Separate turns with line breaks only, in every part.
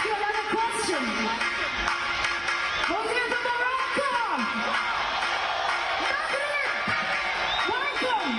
ask you another question. Who's here from Morocco? Welcome.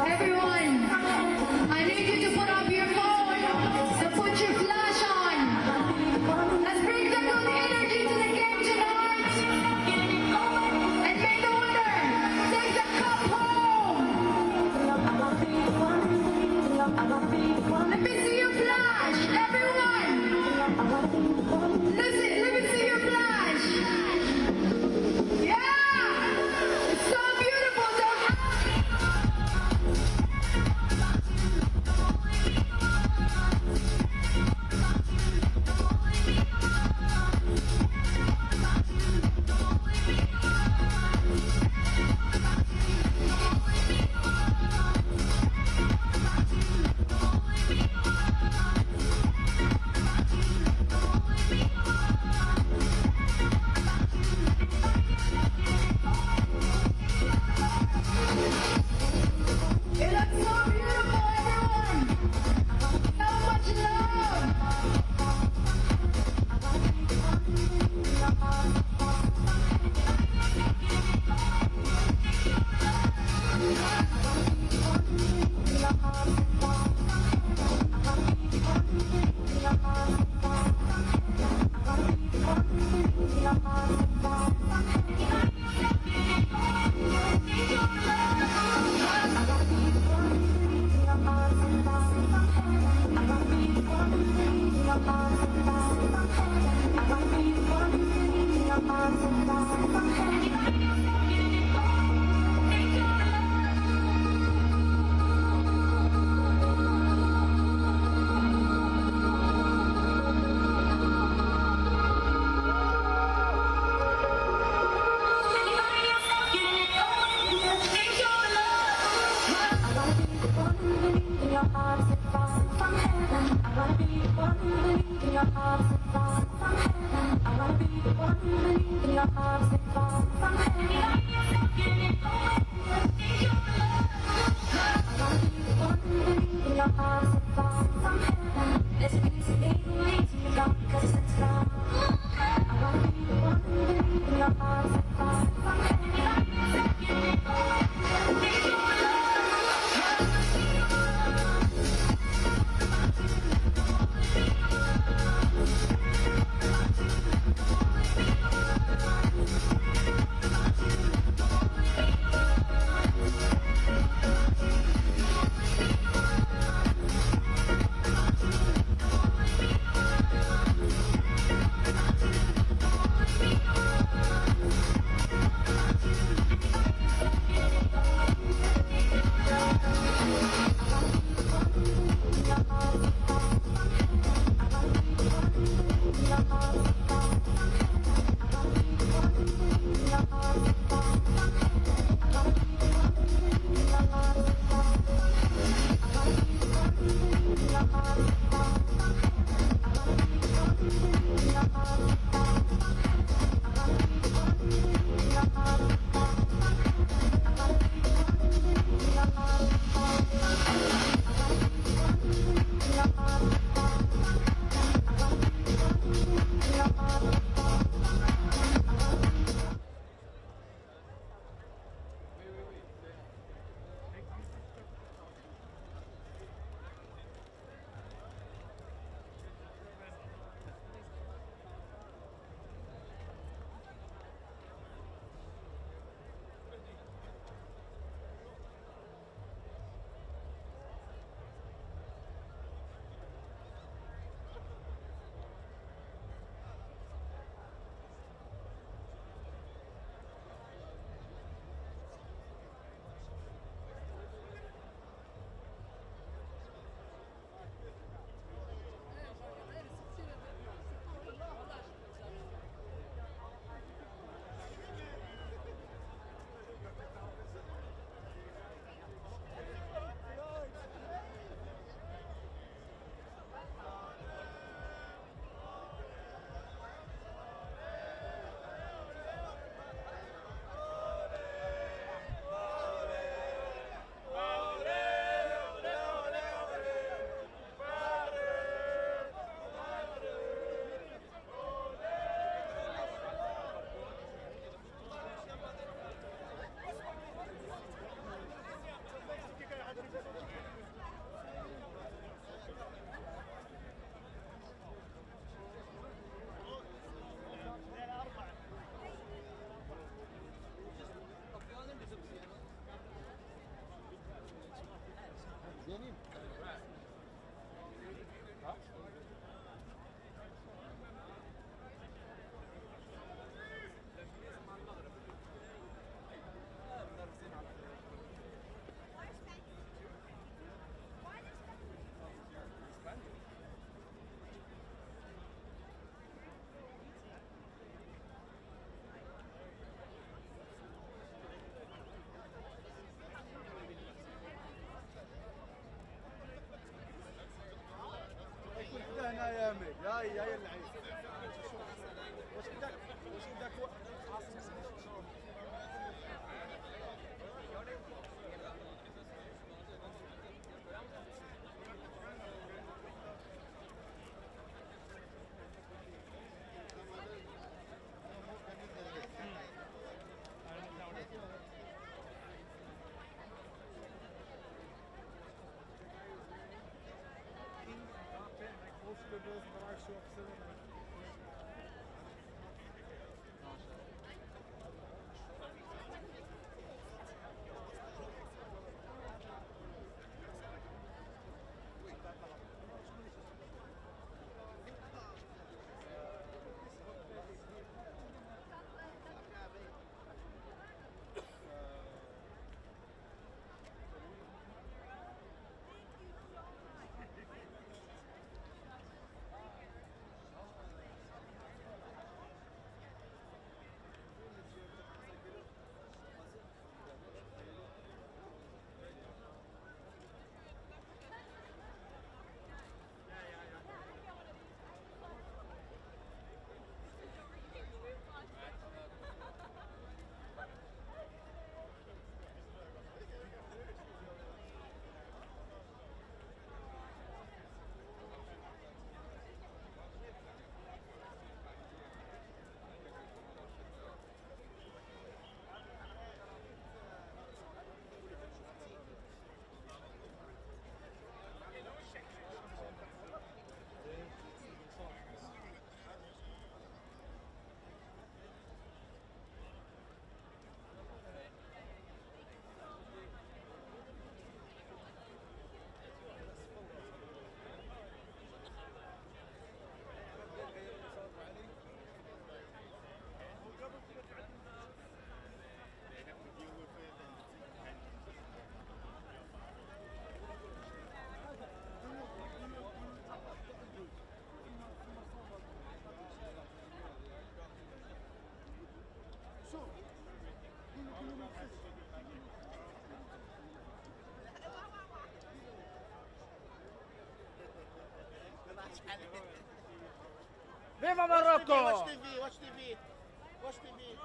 Everyone, I need you to put up your phone, so put your flash on. Let's bring the good energy to the game tonight. And may the winner take the cup home. Let me see your flash, everyone. Listen, let me see your flash. Yeah, it's so beautiful. It looks so beautiful, everyone. So much love.
Viva Morocco!
Watch TV, watch TV. Watch TV.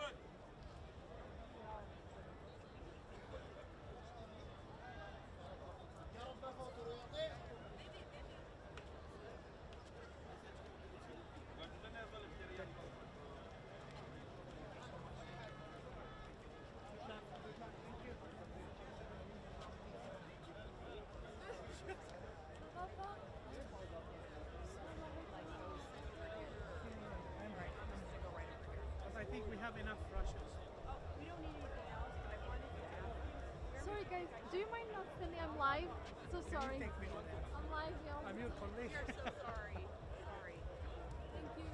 I think we have enough Russians.
We don't need anything else, but I wanted to ask.
Sorry guys, do you mind not filming? I'm live. So sorry.
Take me on that.
I'm live, yo.
I'm your colleague.
We are so sorry. Sorry.
Thank you.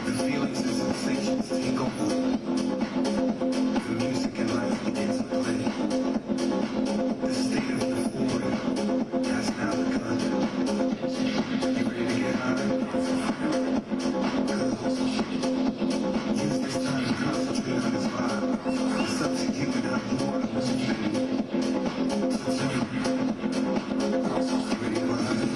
The feelings and sensations take over. The music and life begins to play. The state of euphoria has now begun. You ready to get high? Use this time to concentrate on this vibe. It's up to you and how you want to move. So tell me, ready to vibe?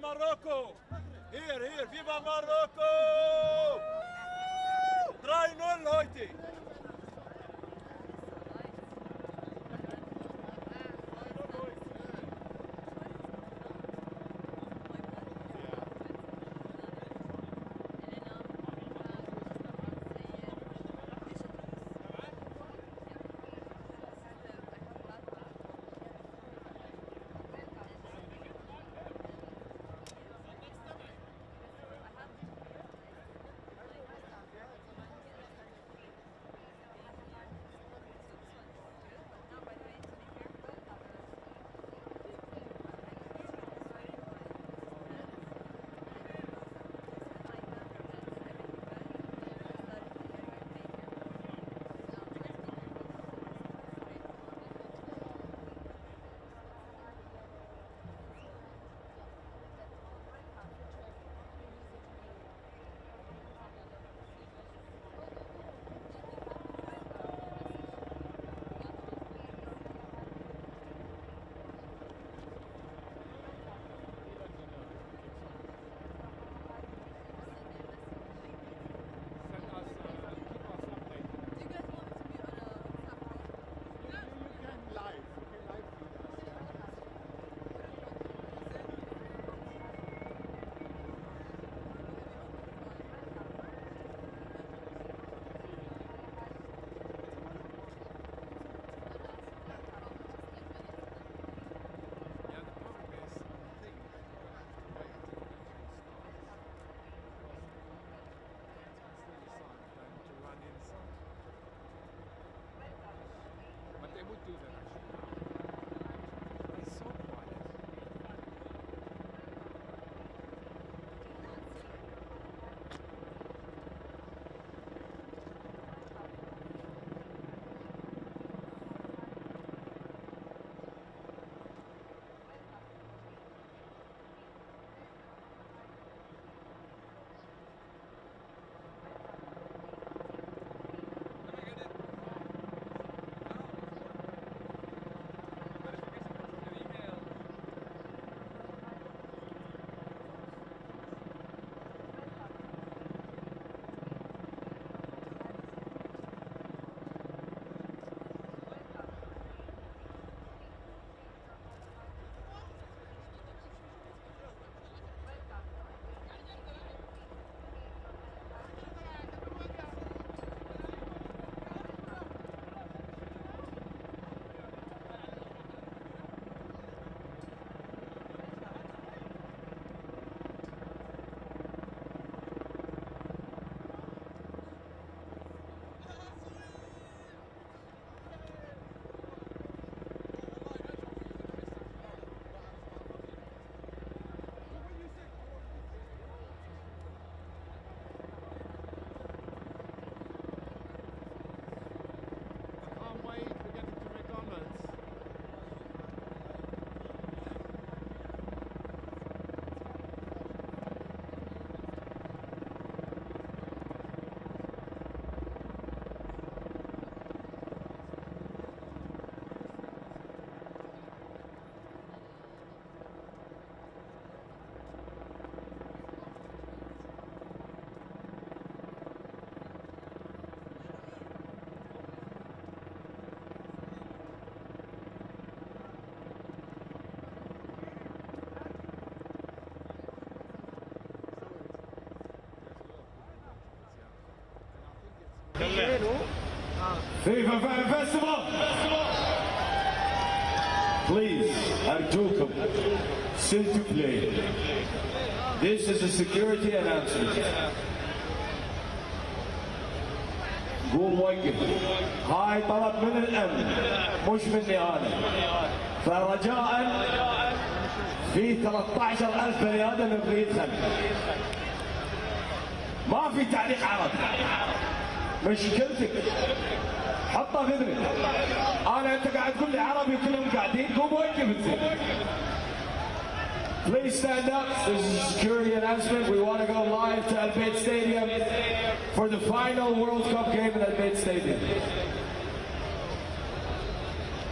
Morocco! Here, Viva Morocco! 3-0 heute!
would do that actually. It's so quiet.
FIFA Fan Festival! Please, أرجوكم, still to play. This is a security announcement. قوم وقف. هاي طلب من الأمن مش مني أنا. فرجاء في 13,000 بني آدم يبغى يدخل. ما في تعليق عربي. مشكلتك حطها في اذنك. انا انت قاعد تقول لي عربي كلهم قاعدين، قوم وقف انت. Please stand up. This is a security announcement. We want to go live to Al-Bayt Stadium for the final World Cup game at Al-Bayt Stadium.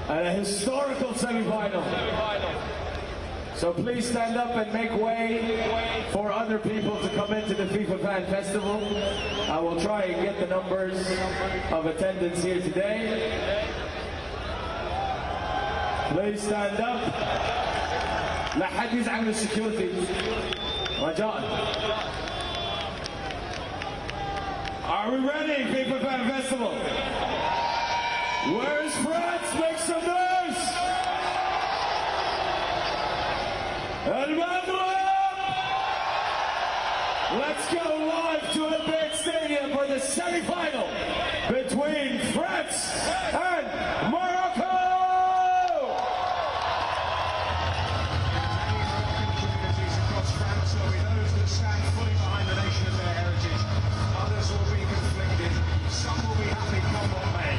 And a historical semi-final. So please stand up and make way for other people to come into the FIFA Fan Festival. I will try and get the numbers of attendance here today. Please stand up. لا حد يزعل من السكيورتي. رجاء. Are we ready, FIFA Fan Festival? Where's France? Make some noise! Let's go live to unbiased stadium for the semi-final between France and Morocco!
Communities across France will be those that stand fully behind the nation and their heritage. Others will be conflicted. Some will be happy come what may.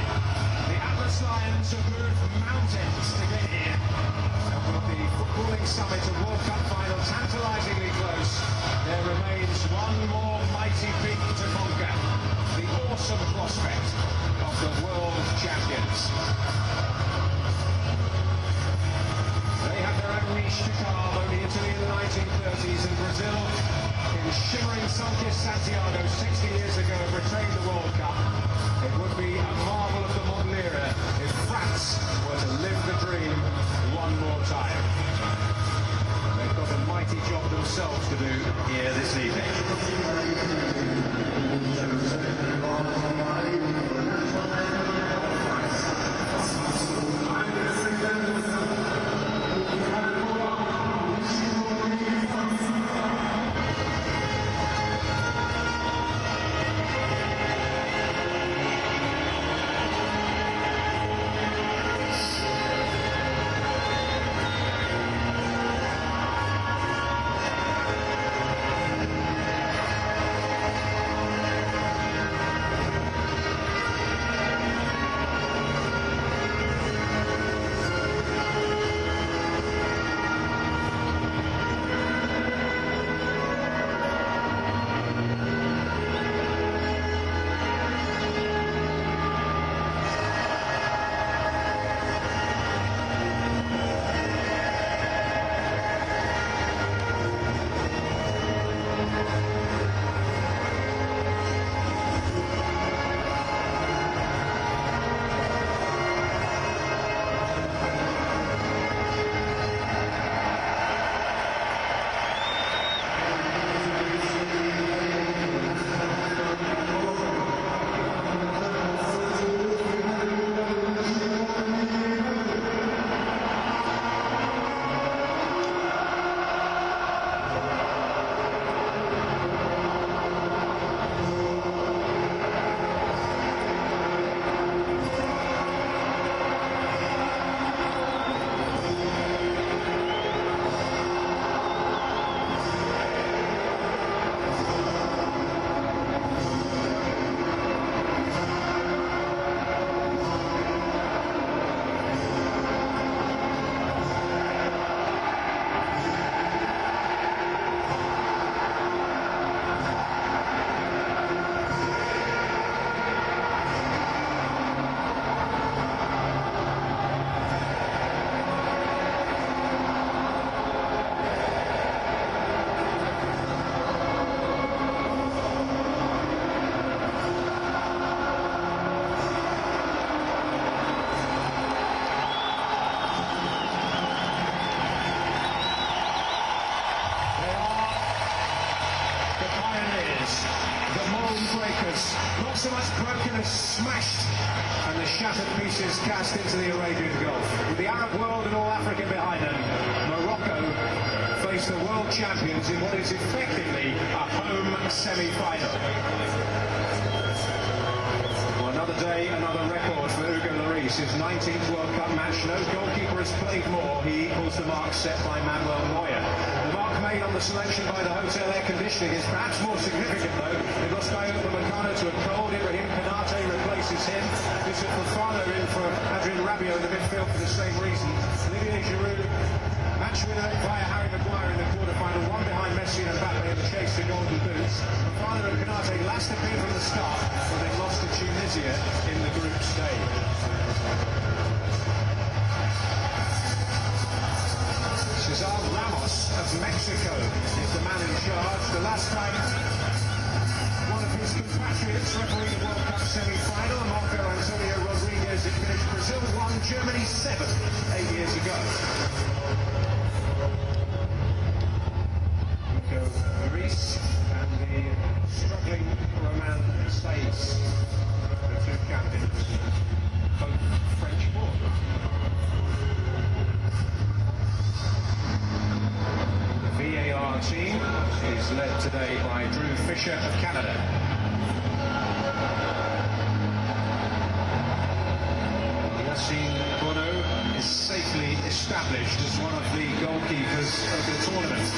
The Atlas Lions have moved mountains to get here. And with the footballing summit and World Cup final tantalisingly close, there remains one more mighty peak to conquer. The awesome prospect of the world champions. They have their own niche to carve, only Italy in the 1930s and Brazil in shimmering sun-kissed Santiago 60 years ago have retained the World Cup. It would be a marvel of the modern era if France were to live the dream one more time. They've got a mighty job themselves to do here this evening. Not so much broken as smashed, and the shattered pieces cast into the Arabian Gulf. With the Arab world and all Africa behind them, Morocco face the world champions in what is effectively a home semi-final. Well, another day, another record for Hugo Lloris. His 19th World Cup match. No goalkeeper has played more. He equals the mark set by Manuel Neuer. The mark made on the selection by the hotel air conditioning is perhaps more significant, though. It was Bayo Upamecano to a cold. Ibrahim Konate replaces him. This is Fofana in for Adrien Rabiot in the midfield for the same reason. Olivier Giroud, match winner via Harry Maguire in the quarter-final, one behind Messi and Mbappe in the chase to golden boots. Fofana and Konate last appeared from the start, but they lost to Tunisia in the group stage. Cesar Ramos Mexico is the man in charge. The last time one of his compatriots refereed the World Cup semi-final, Marco Antonio Rodriguez, it finished Brazil 1, Germany 7, 8 years ago. Nico Lloris and the struggling Romain Saïs, the two captains, both French-born. The VAR team is led today by Drew Fisher of Canada. Yassine Bono is safely established as one of the goalkeepers of the tournament.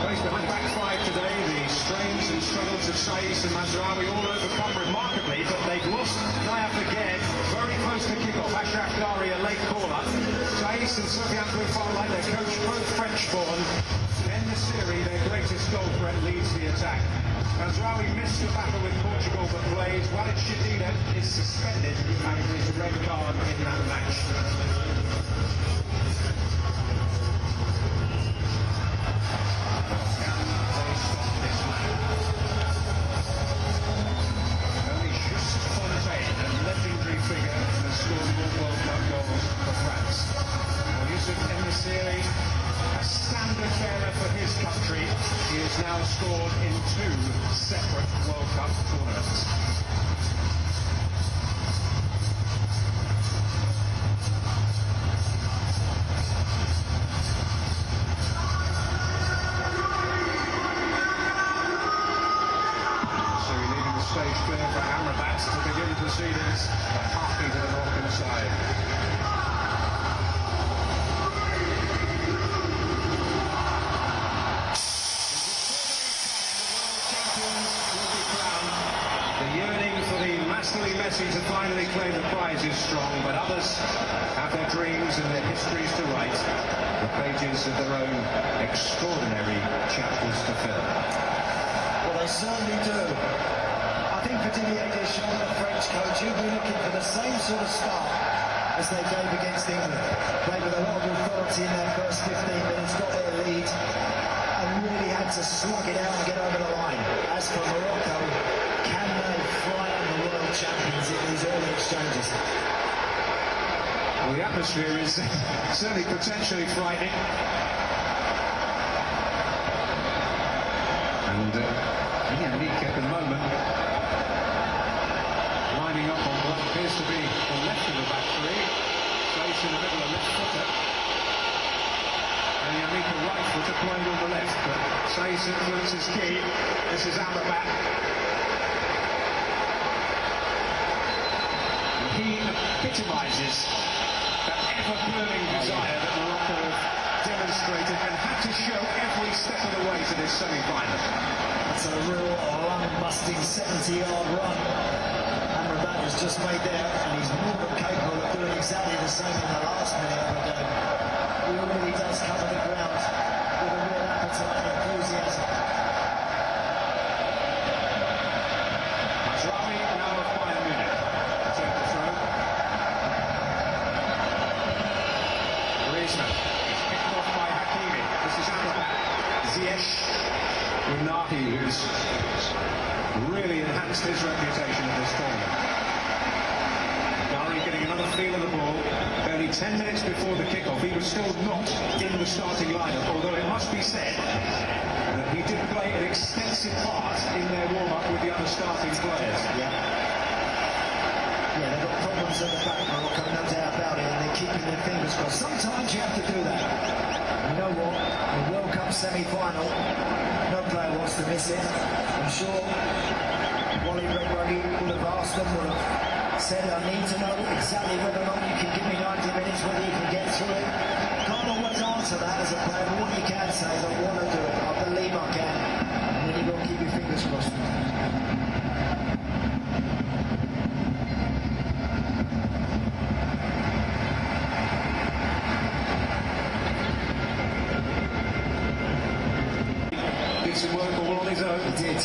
Plays behind the back five today, the strains and struggles of Saïs and Mazraoui all overcome remarkably, but they've lost Nayef again, very close to kick-off. Ashraf Dari, a late caller. Saïs and Sofiane Bouffon, like their coach, both French-born. In the series, their greatest goal threat leads the attack. Mazraoui missed the battle with Portugal, but plays. Walid Shadida is suspended after his red card in that match. A standard bearer for his country. He has now scored in 2 separate World Cup tournaments. So we're leaving the stage clear for Amrabat to begin proceedings at halfway to the Moroccan side. Messi to finally claim the prize is strong, but others have their dreams and their histories to write, the pages of their own extraordinary chapters to fill.
Well, they certainly do. I think for Didier Deschamps, the French coach, he'll be looking for the same sort of start as they gave against England. Played with a lot of authority in their first 15 minutes, got their lead, and really had to slug it out and get over the line. As for Morocco, can they frighten the world champions in these early exchanges?
Well, the atmosphere is certainly potentially frightening. And Yannick at the moment lining up on what appears to be the left of the back three. Saïs in the middle, a left footer. And Yannick a right footer playing on the left, but Saïs influence is key. This is Amrabat. He epitomises that ever-burning desire that Morocco have demonstrated and had to show every step of the way to this semi-final.
It's a real run-busting 70-yard run. Amrabat has just made there, and he's more than capable of doing exactly the same in the last minute of the game. He really does cover the ground with a real appetite and enthusiasm.
Mazraoui now of Bayern Munich. Take the throw. Griezmann. Picked off by Hakimi. This is Amrabat. Ziyech. Unahi, who's really enhanced his reputation in this tournament. Dari getting another feel of the ball. Barely 10 minutes before the kickoff, he was still not in the starting lineup, although it must be said that he did play an extensive part in their warm-up with the other starting players.
Yeah, they've got problems at the back, Morocco, no doubt about it, and they're keeping their fingers crossed. Sometimes you have to do that. You know what? The World Cup semi-final, no player wants to miss it. I'm sure Wally Redgrave would have asked them, would have said, I need to know exactly whether or not you can give me 90 minutes, whether you can get through it. Can't always answer that as a player, but what you can say is, I want to do it, I believe I can. And then you've got to keep your fingers crossed.
Did some work all on his own.
He did.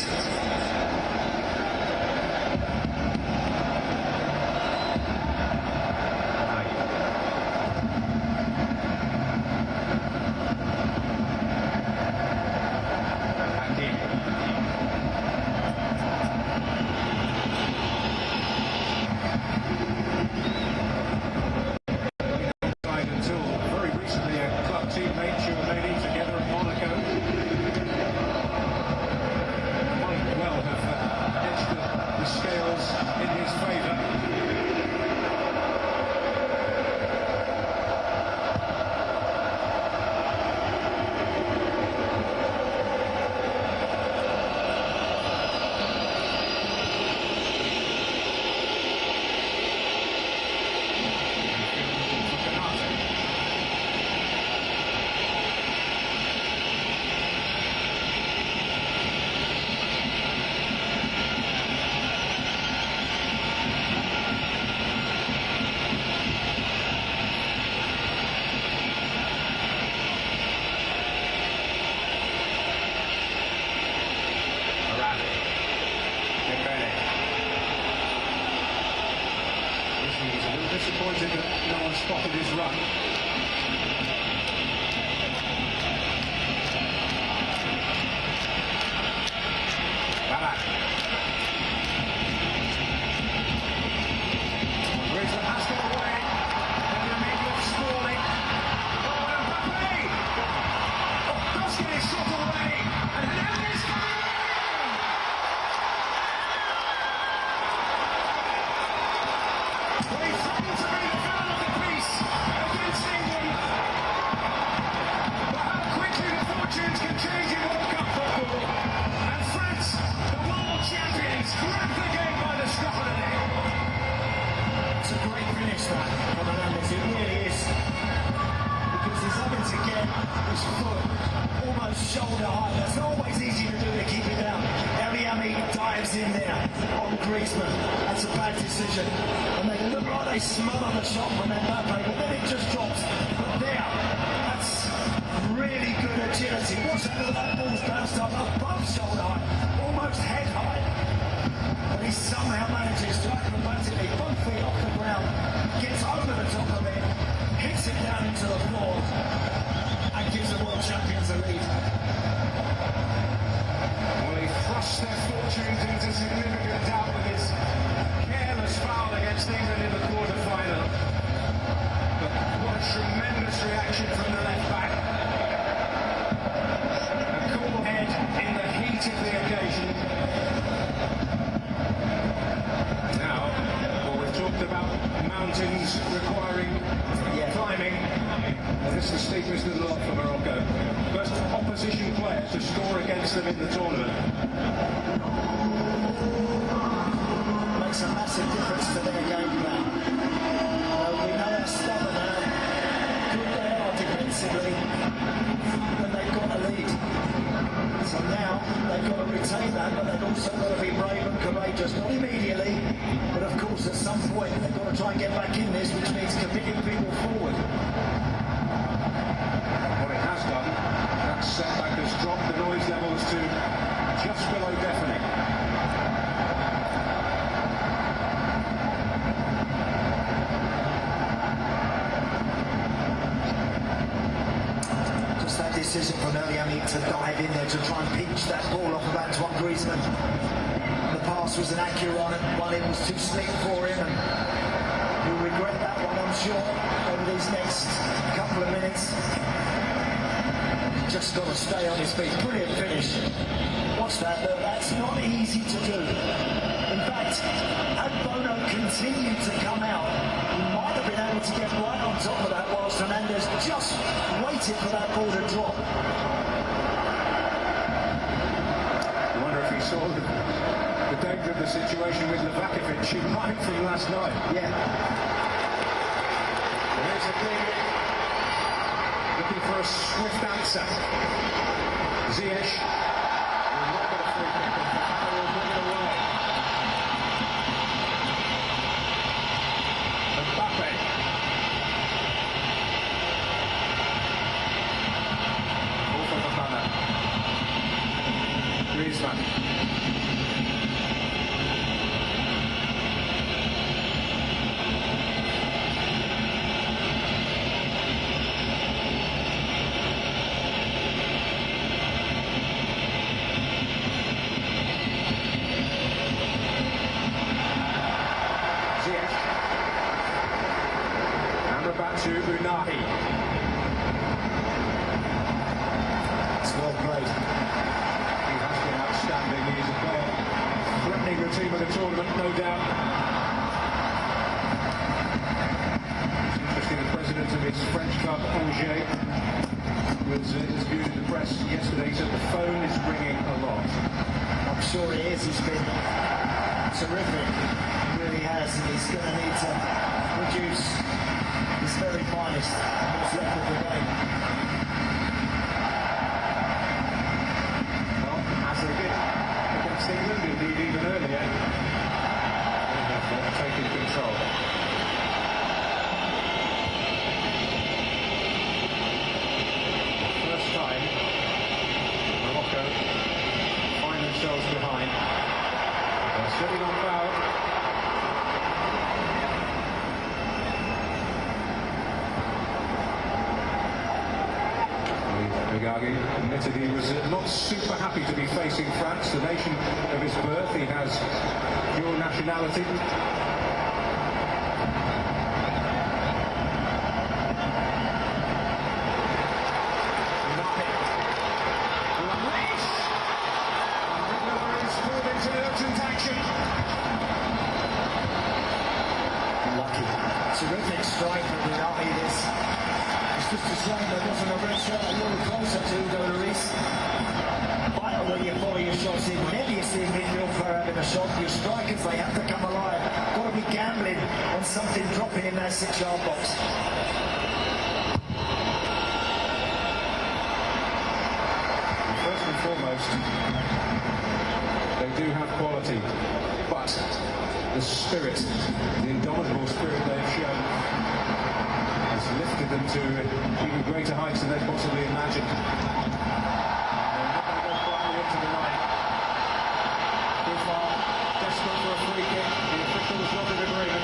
is it that no one spotted his run? Ballack. Griezmann has got away. And the midfield sprawling. Oh, and Mbappe! Oh, does get his shot away. And Hernandez coming in! Well, he threatened to be the villain of the piece against England. But how quickly the fortunes can change in World Cup football. And France, the world champions, grab the game by the scruff of the neck.
It's a great finish that from Hernandez, it really is. Because he's having to get his foot almost shoulder height. That's not always easy to do to keep it down. Eliami dives in there on Griezmann. That's a bad decision. And they look like they smother the shot from Mbappe, but then it just drops. But there, that's really good agility. Watch out that ball's bounced up above shoulder height, almost head height. But he somehow manages to acrobatically, both feet off the ground, gets over the top of it, hits it down into the floor, and gives the world champions a lead.
Well, he thrust their fortunes into significant doubt with his careless foul against England in the quarter-final. But what a tremendous reaction from the left-back. A cool head in the heat of the occasion. Now, well, we've talked about mountains requiring climbing. Well, this is the steepest of the lot for Morocco. First opposition player to score against them in the tournament.
Makes a massive difference to their game plan. We know how stubborn and how good they are defensively when they've got a lead. So now they've got to retain that, but they've also got to be brave and courageous. Not immediately, but of course at some point they've got to try and get back in this, which means committing people forward.
What it has done, that setback has dropped the noise levels to just below deafening.
Just that decision from Eliami to dive in there to try and pinch that ball off of Antoine Griezmann. The pass was an accurate one, it was too slick for him, and he'll regret that one, I'm sure, over these next couple of minutes. Just got to stay on his feet. Brilliant finish. Watch that, though. That's not easy to do. In fact, had Bono continued to come out, he might have been able to get right on top of that whilst Hernandez just waited for that ball to drop.
I wonder if he saw the danger of the situation with Livakovic in mind from last night.
Yeah.
There's a big looking for a swift answer. Ziyech will not get a free kick, and Fafana will bring it away. Mbappe. All for Fafana. Griezmann. To Unahi.
It's well played.
He has been outstanding. He's a player threatening the team of the tournament, no doubt. It's interesting, the president of his French club, Angers, was interviewed in the press yesterday. He said the phone is ringing a lot.
I'm sure it is. He's been terrific. He really has. And he's going to need to produce his very finest what's left of the game.
Well, as they did against England, indeed even earlier, they have taken control. First time Morocco find themselves behind. They're sitting on foul. Inzaghi admitted he was not super happy to be facing France, the nation of his birth. He has dual nationality.
Lucky. Terrific strike from Unai this. It's just a shame there wasn't a red shirt a little closer to Lloris. Vital when you follow your shots in. Whenever you see a midfield player having a shot, your strikers, they have to come alive. Got to be gambling on something dropping in that 6-yard box.
First and foremost, they do have quality, but the spirit, the indomitable spirit they've shown has lifted them to even greater heights than they possibly imagined. They're not going to go quietly into the night. Kufar desperate for a free kick. The official was not in agreement.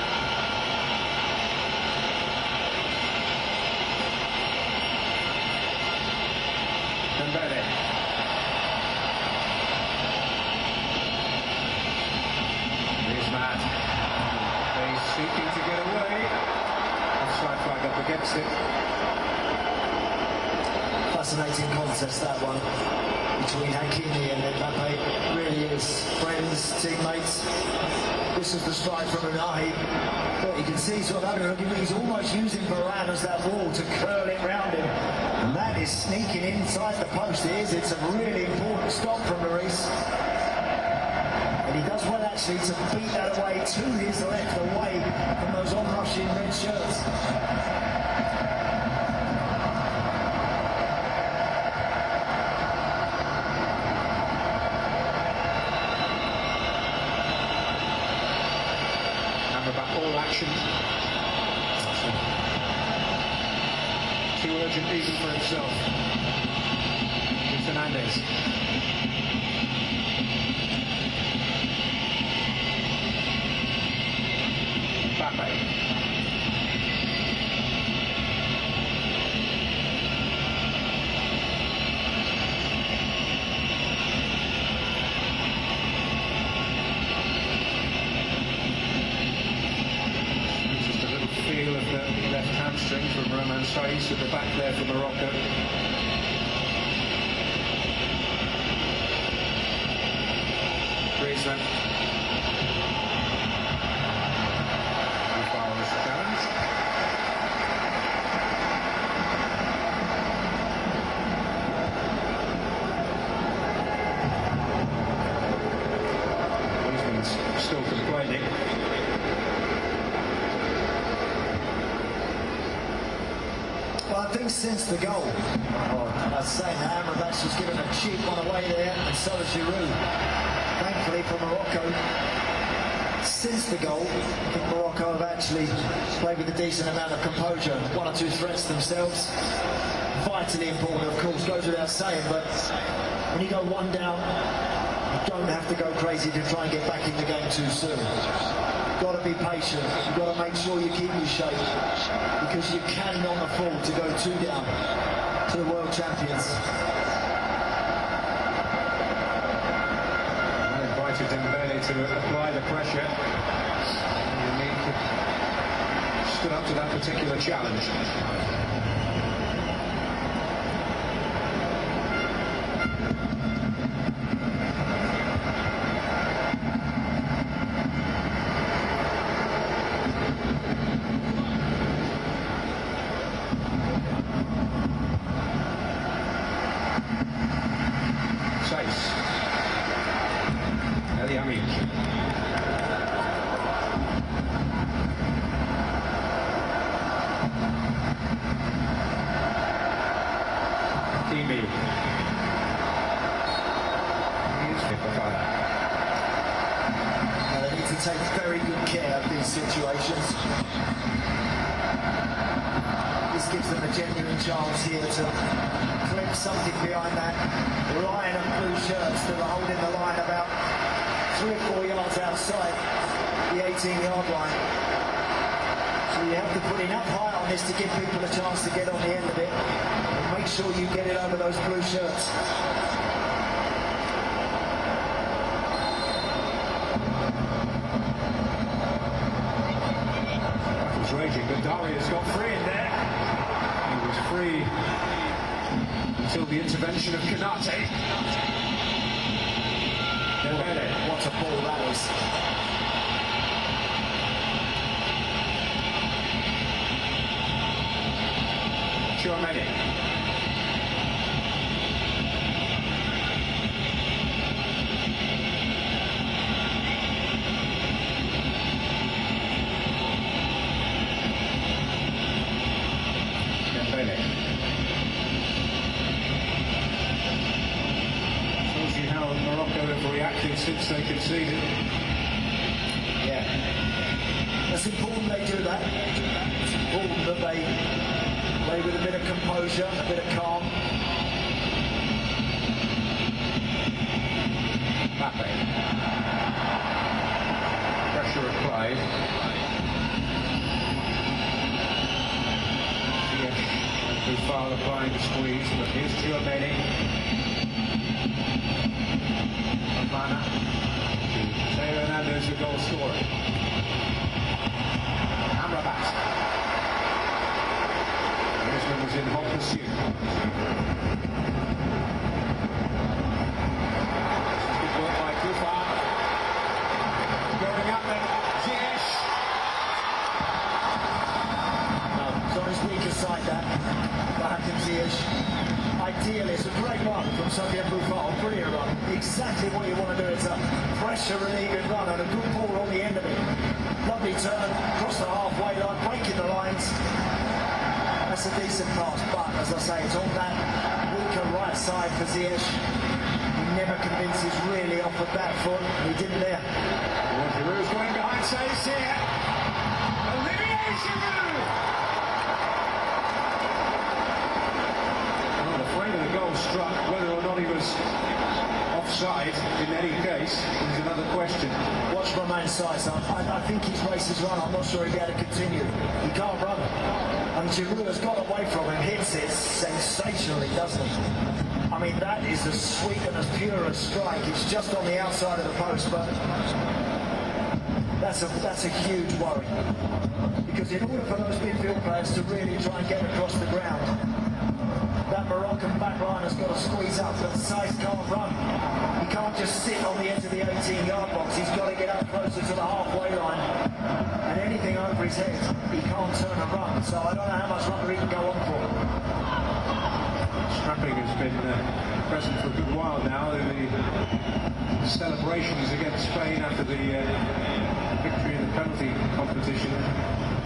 Dembele. He's seeking to get away. Offside flag up against it.
Fascinating contest, that one, between Hakimi and Mbappe. Really is. Friends, teammates. This is the strike from Unai. But you can see sort of he's almost using Varane as that wall to curl it round him. And that is sneaking inside the post. It is. It's a really important stop from Lloris. And he does well actually to beat that away to his left, away from those onrushing red shirts.
Amrabat all action. Too urgent even for himself. It's Fernandez. Just a little feel of the left hamstring from Roman Saïs at the back there for Morocco. Griezmann. Still complaining.
Well, I think since the goal, I was saying that Amrabat's just given a cheap one away there, and so has Giroud. Thankfully for Morocco, since the goal, I think Morocco have actually played with a decent amount of composure. One or two threats themselves. Vitally important, of course, goes without saying, but when you go one down, you don't have to go crazy to try and get back in the game too soon. You've got to be patient. You've got to make sure you keep your shape, because you cannot afford to go 2 down to the world champions.
I invited Dembele to apply the pressure. He stood up to that particular challenge. Hakimi.
They need to take very good care of these situations. This gives them a genuine chance here to clip something behind that line of blue shirts that are holding the line about 3 or 4 yards outside the 18-yard line. So you have to put enough height on this to give people a chance to get on the end of it and make sure sure you get it over those blue shirts.
Battle's raging, but Darius got free in there. He was free until the intervention of Kanate.
What a ball that is.
Chouameni. Dembele. Shows you how Morocco have reacted since they conceded.
Yeah. It's important they do that. It's important that they play with a bit of composure, a bit of calm.
Mbappe. Pressure applied. Ziyech, who's foul applying the squeeze, but here's Chouameni. Fofana. Teo Hernandez, the goal scorer. Amrabat. Griezmann was in hot pursuit. Good work by Kufa. Going up then, Ziyech.
No, it's on his weaker side that. Back in Ziyech. Ideally, it's a great run from Sofiane Buffon. Brilliant run. Exactly what you want to do. It's a pressure relieving run and a good ball on the end of it. Lovely turn, across the halfway line, breaking the lines. That's a decent pass, but as I say, it's on that weaker right side for Ziyech. He never convinces really off of that foot. He didn't there.
Giroud's going behind, saves here. Olivier Giroud! Well, afraid of the goal struck, whether or not he was offside in any case is another question.
Watch my man's size. I think his race is run. I'm not sure he'll be able to continue. He can't run. And Giroud has got away from him, hits it sensationally, doesn't he? I mean, that is as sweet and as pure a strike. It's just on the outside of the post, but that's a huge worry. Because in order for those midfield players to really try and get across the ground, that Moroccan back line has got to squeeze up, but Saïs can't run. He can't just sit on the edge of the 18-yard box. He's got to get up closer to the halfway line. And anything over his head, he can't turn and run. So I don't know how much longer he can go on for.
Strapping has been present for a good while now in the celebrations against Spain after the victory in the penalty competition.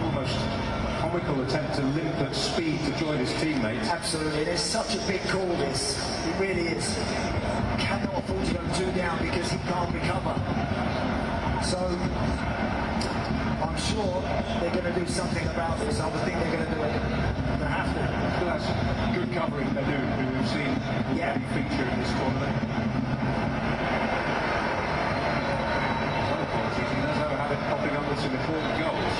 Almost comical attempt to limp at speed to join his teammates.
Absolutely, it is such a big call this. It really is. Cannot afford to go two down because he can't recover. So I'm sure they're going to do something about this. I would think they're going to do it. They have to.
So that's good covering, Bedu, who we've seen feature in this tournament. Some qualities, he knows how to have it popping up with some important goals.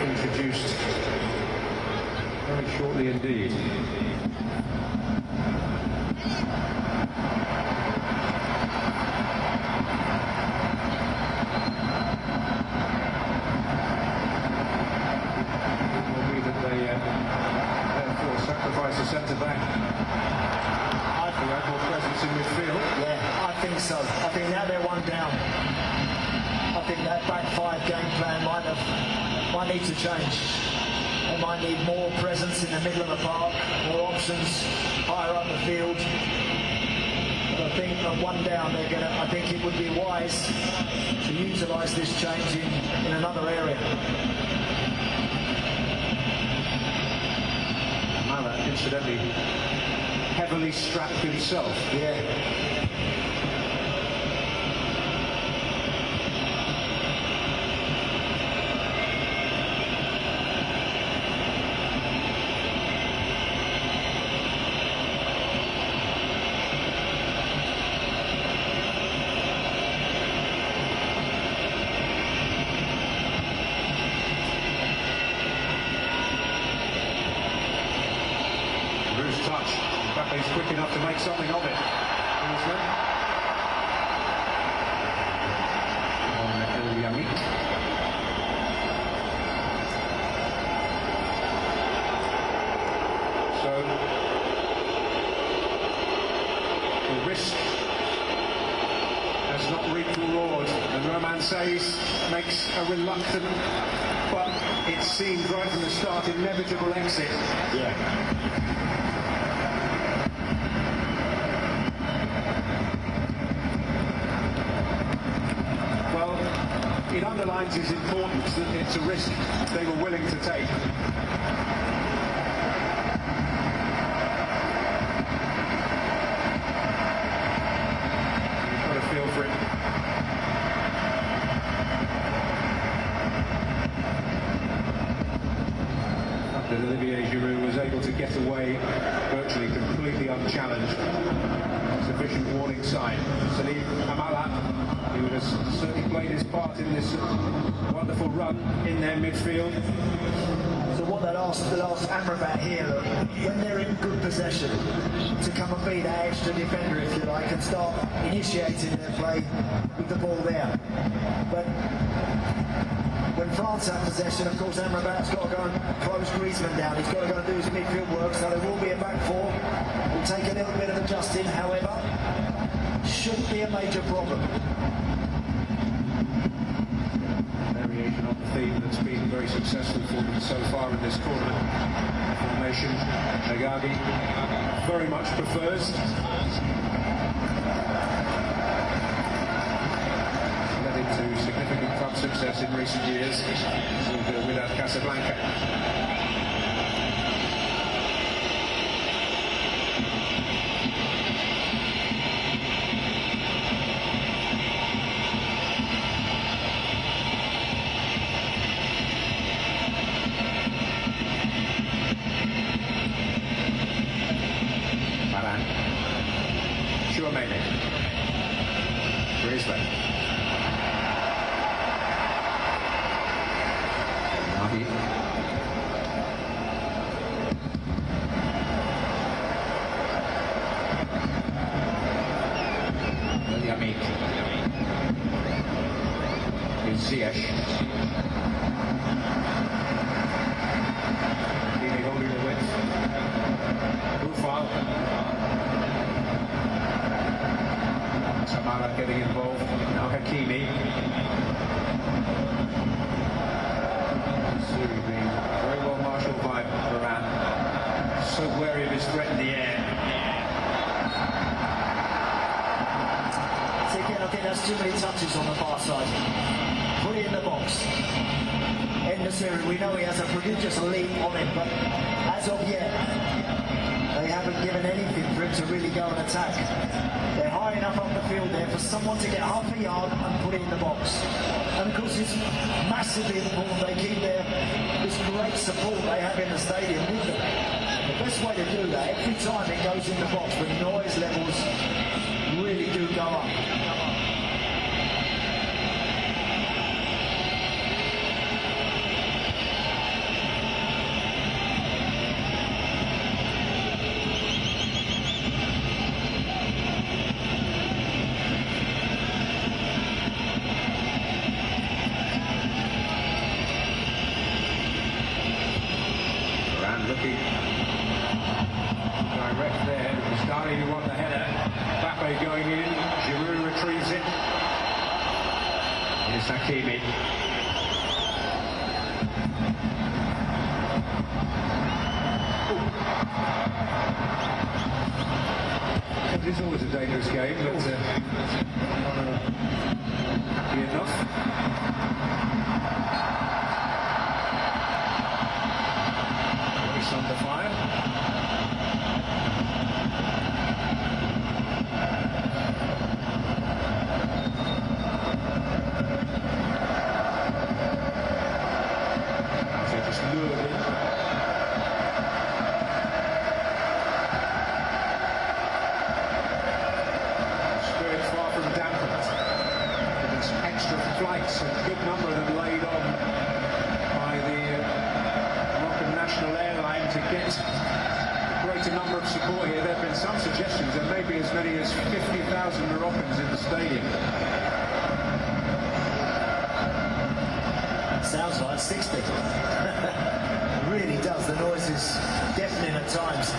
Introduced very shortly indeed. Will be that they therefore sacrifice a centre back. I think they have more presence in midfield.
Yeah, I think so. I think now they're one down. I think that back five game plan might need to change. They might need more presence in the middle of the park, more options higher up the field. But I think at one down I think it would be wise to utilise this change in another area.
Mala, incidentally, heavily strapped himself.
Yeah.
He's quick enough to make something of it. So the risk has not reaped the reward, and Roman says makes a reluctant, but it seemed right from the start, inevitable exit.
Yeah.
It underlines his importance that it's a risk they were willing to take. You've got to feel for it. That Olivier Giroud was able to get away virtually completely unchallenged. Sufficient warning sign. Salim Hamala, who has certainly played his part in this wonderful run in their midfield.
So what they'll ask Amrabat here, look, when they're in good possession, to come and be that extra defender, if you like, and start initiating their play with the ball there. But when France have possession, of course, Amrabat's got to go and close Griezmann down. He's got to go and do his midfield work, so there will be a back four. Will take a little bit of adjusting, however, shouldn't be a major problem.
Variation on the theme that's been very successful for them so far in this tournament. Formation, Nagagi very much prefers. Led into significant club success in recent years with Casablanca. Griezmann. Nabi. Yamik. Ziyech. Kini holding the width. Bufal. Samara getting involved. Now Hakimi. Suri being very well marshalled by Varane. So wary of his threat in the air.
So again, I think that's too many touches on the far side. Put it in the box. End the series. We know he has a prodigious lead on him, but as of yet, they haven't given anything for him to really go and attack. They're high enough up the field there for someone to get half a yard and put it in the box. And of course it's massively important they keep this great support they have in the stadium with them. The best way to do that, every time it goes in the box, the noise levels really do go up.
Looking direct there. Mustari who won the header. Mbappe going in. Giroud retrieves it. Here's Hakimi. It is always a dangerous game, but be enough. Under fire. some suggestions there may be as many as 50,000 Moroccans in the stadium.
Sounds like 60. It really does. The noise is deafening at times.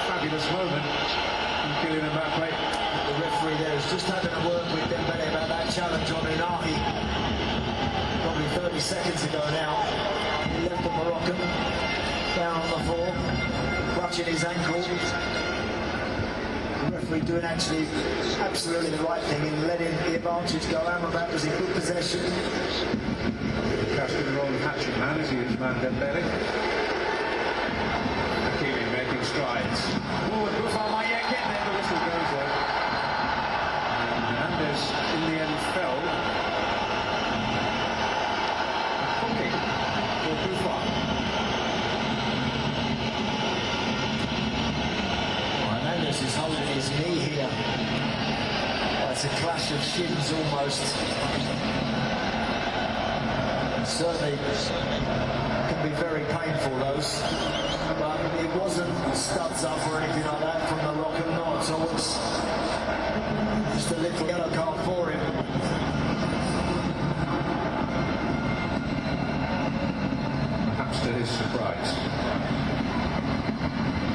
Fabulous moment from Kylian Mbappe.
The referee there is just having a word with Dembele about that challenge on Unahi. Probably 30 seconds ago now. He left the Moroccan down on the floor, clutching his ankle. The referee doing actually absolutely the right thing in letting the advantage go. Amrabat was in good possession.
Casting the role of hatchet man as he is man Dembele. Strides. Oh, and Buffon might yet get there, the whistle goes there. And Hernandez in the end fell. Cooking for Buffon.
Hernandez is holding his knee here. Oh, it's a clash of shins almost. Certainly can be very painful, those. But it wasn't studs up or anything like that from the Moroccan, not at all. It's just a little yellow card for him.
Perhaps to his surprise.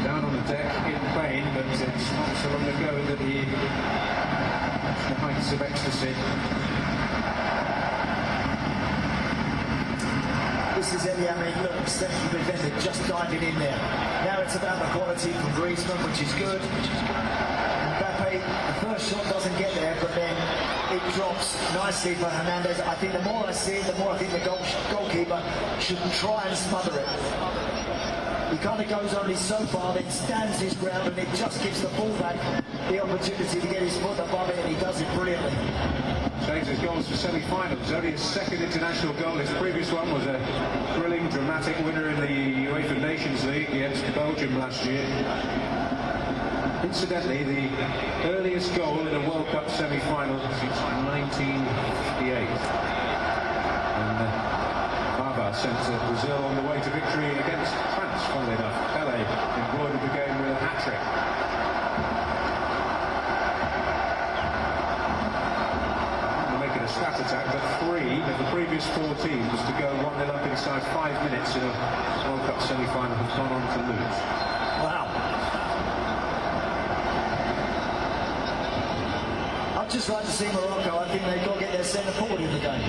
Down on the deck in pain, but it's not so long ago that he reached the heights of ecstasy.
This is Eliamin, look, exceptionally prevented, just diving in there. Now it's about the quality from Griezmann, which is good. Mbappe, the first shot doesn't get there, but then it drops nicely for Hernandez. I think the more I see it, the more I think the goalkeeper should try and smother it. He kind of goes only so far, then stands his ground, and it just gives the fullback the opportunity to get his foot above it, and he does it brilliantly.
Saves his goals for semi-finals. Only his second international goal. His previous one was a thrilling, dramatic winner in the UEFA Nations League against Belgium last year. Incidentally, the earliest goal in a World Cup semi-final since 1958. And Baba sent Brazil on the way to victory against France, funnily enough. Pelé embroidered the game with a hat-trick. Stat attack, but 3 of the previous 4 teams to go 1-0 up inside 5 minutes in a World Cup semi-final have gone on to lose.
Wow. I'd just like to see Morocco. I think they've got to get their centre forward in the game.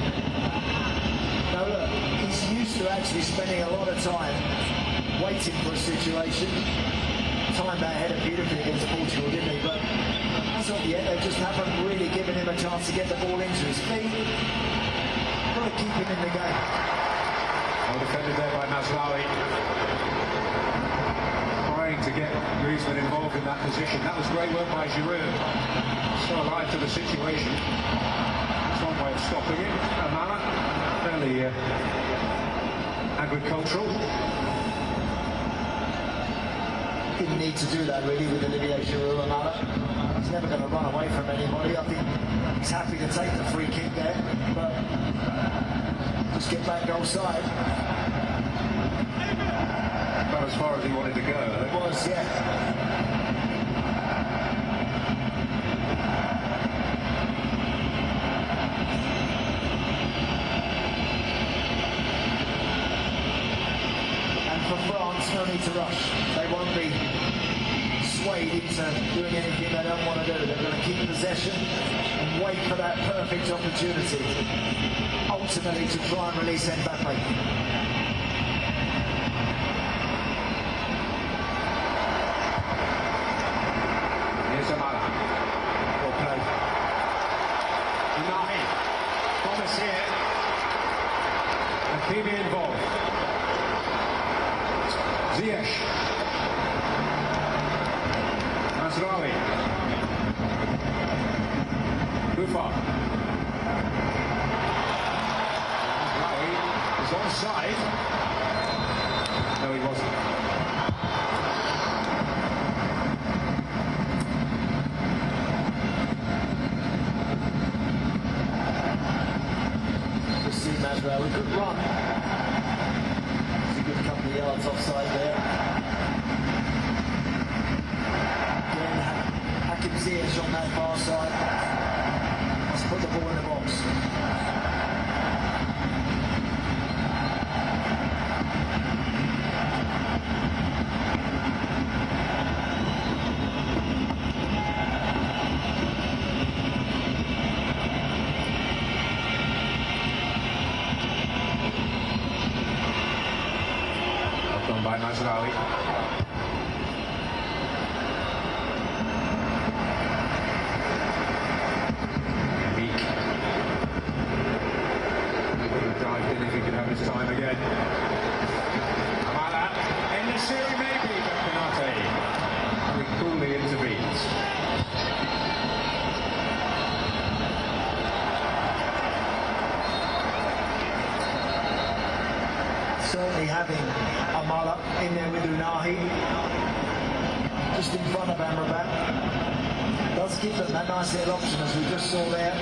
Now look, he's used to actually spending a lot of time waiting for a situation. Timed that header beautifully against Portugal, didn't he? But as of yet, they just haven't really given him a chance to get the ball into his feet. Got to keep him in the game.
Well defended there by Mazraoui. Trying to get Griezmann involved in that position. That was great work by Giroud. So alive to the situation. That's one way of stopping it. Amala, fairly agricultural.
Didn't need to do that really with Olivier Giroud. Amala. He's never going to run away from anybody. I think he's happy to take the free kick there, but just get back goal side.
About as far as he wanted to go.
It was, yeah. And for France, no need to rush. They won't be swayed into doing anything they don't want to do. They're going to keep possession and wait for that perfect opportunity, ultimately to try and release Mbappe.
Here's Amala.
Well played.
pass here. Hakimi involved. Ziyech. Mazraoui. Buffon. Mazraoui is onside. No, he wasn't.
Mazraoui, a good run. It's a good couple of yards offside there. Again, Hakim Ziyech on that far side. Let's put the ball in the box.
By Mazraoui. Meek. He would have dived in if he could have his time again. Amala. In the series maybe, but Canate very coolly intervenes.
Certainly having Amala in there with Unahi, just in front of Amrabat, does give them that nice little option as we just saw there.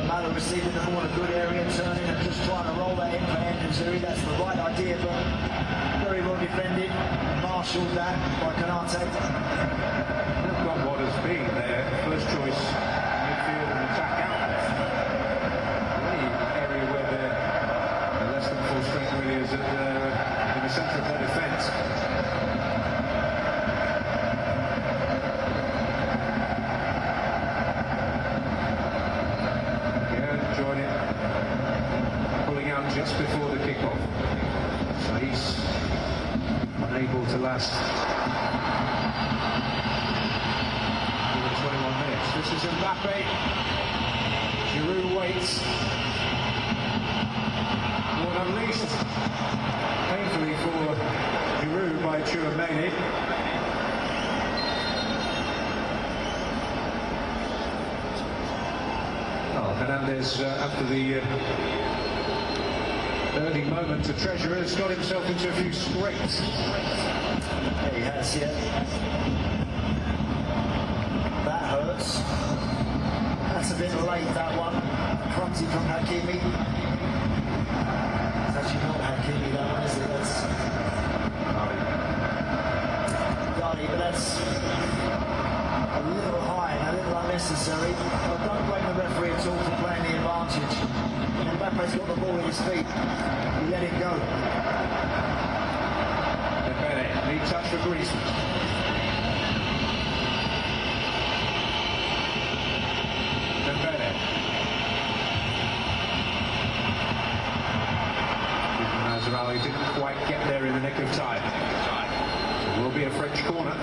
Amala receiving the ball in a good area, turning and just trying to roll that in for Enzuri. That's the right idea, but very well defended. Marshalled that by Canate.
They've got what has been their first choice midfield and attack out there. The area where they're less than full strength really is in the centre of their defence. Yeah, joining, pulling out just before the kick-off. So he's unable to last 21 minutes. This is Mbappe. Giroud waits. One unleashed painfully for Giroud by Chouameni. Oh, Hernandez, after the early moment to treasure, has got himself into a few scrapes.
Yeah, he has, yeah. That hurts. That's a bit late, that one. Clumsy from Hakimi. It's actually not Hakimi, that one, is it? That's Dali, but that's a little high and a little unnecessary. But don't blame the referee at all for playing the advantage. Mbappe's got the ball at his feet. He let it go.
Dembele, lead touch for Griezmann. Dembele. Mazraoui didn't quite get there in the nick of time. It will be a French corner.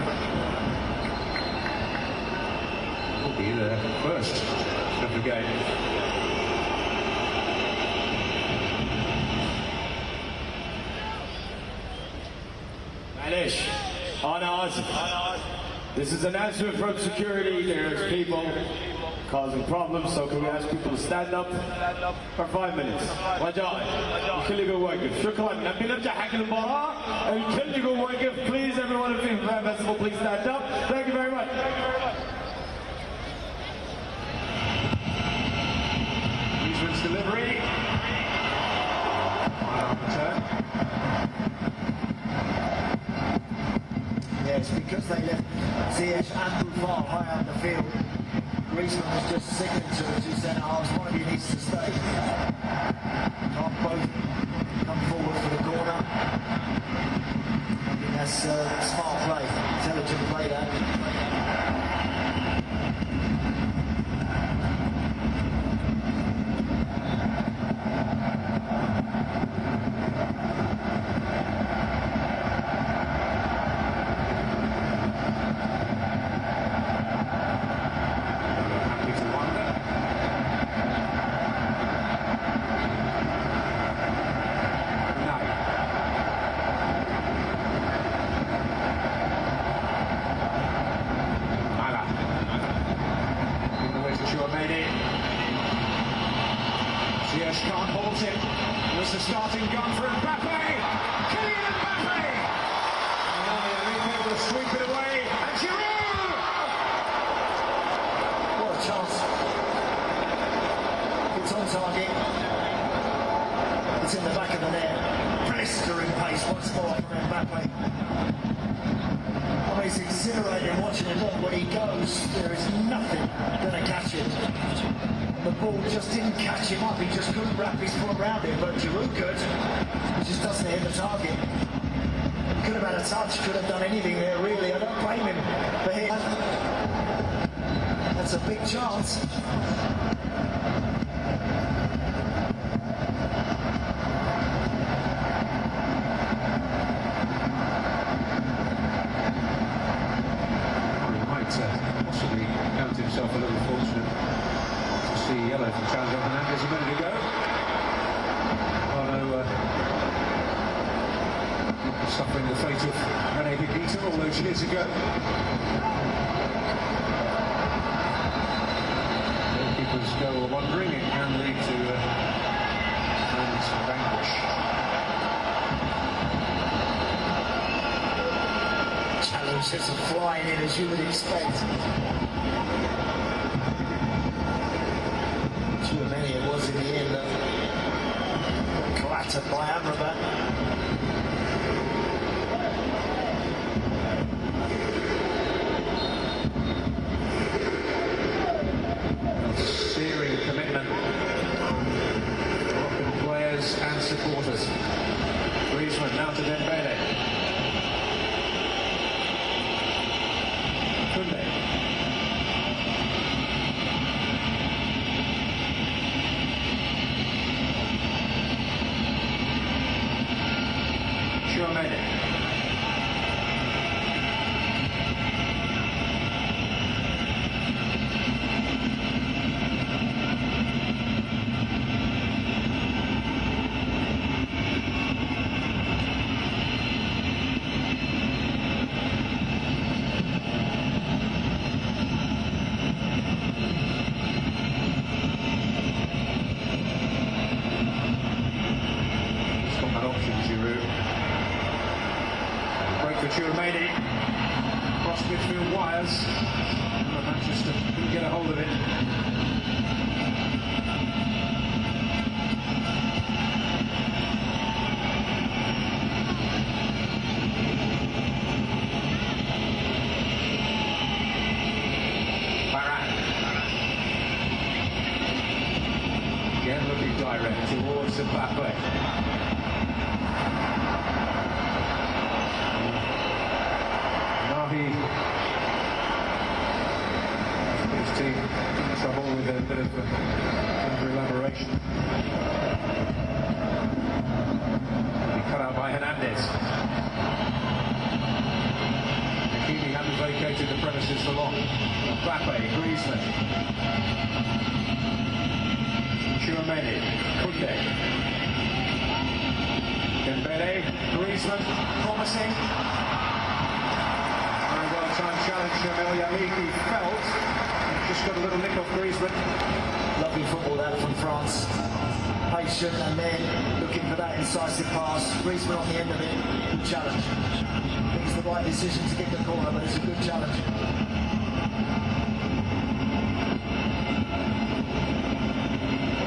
Will be the first of the game.
Manish, on us. This is an announcement from security. There's people causing problems, so can we ask people to stand up for 5 minutes? Wajah, الكل يقول واقف. شكرا. نبي نرجع حق المباراة. الكل يقول واقف. Please, everyone in FIFA Fan Festival, please stand up. Thank you very much.
Griezmann's delivery. Return.
Yeah, it's because they left Ziyech and Buffon high up the field. Griezmann was just signaling to us, he said, one of you needs to stay. Can't both come forward for the corner. I think that's smart play, intelligent play that.
Ziyech can't hold him. Was the starting gun for Mbappe. Kylian Mbappe. Able to sweep it away. And Giroud.
What a chance. It's on target. It's in the back of the net. Blistering pace once more from Mbappe. I mean, it's exhilarating watching him walk. When he goes, there is nothing going to catch him. The ball just didn't catch him up. He just couldn't wrap his foot around it. But Giroud could. He just doesn't hit the target. Could have had a touch, could have done anything there, really. I don't blame him for hitting. That's a big chance.
He might possibly count himself a little fortunate to see yellow from Challenger Hernandez a minute ago. Suffering the fate of Rene Higuita all those years ago. Goalkeepers go wandering, it can lead to moments of anguish.
Challenges are flying in as you would expect. Too many it was in the end that clattered by Amrabat.
Searing commitment. Moroccan players and supporters. Griezmann now to Dembele. Koundé. Chouameni. Chouameni cross midfield wires. Manchester couldn't get a hold of it. Varane. Again looking direct towards Mbappe. His team in trouble with a bit of under elaboration. He cut out by Hernandez. Hakimi hadn't vacated the premises for long. Mbappe, Griezmann. Chouameni, Koundé. Dembele, Griezmann, promising. Challenge Emil Yamiki felt. Just got a little nick off Griezmann.
Lovely football that from France. Patient and then looking for that incisive pass. Griezmann on the end of it. Good challenge. I think it's the right decision to kick the corner, but it's a good challenge.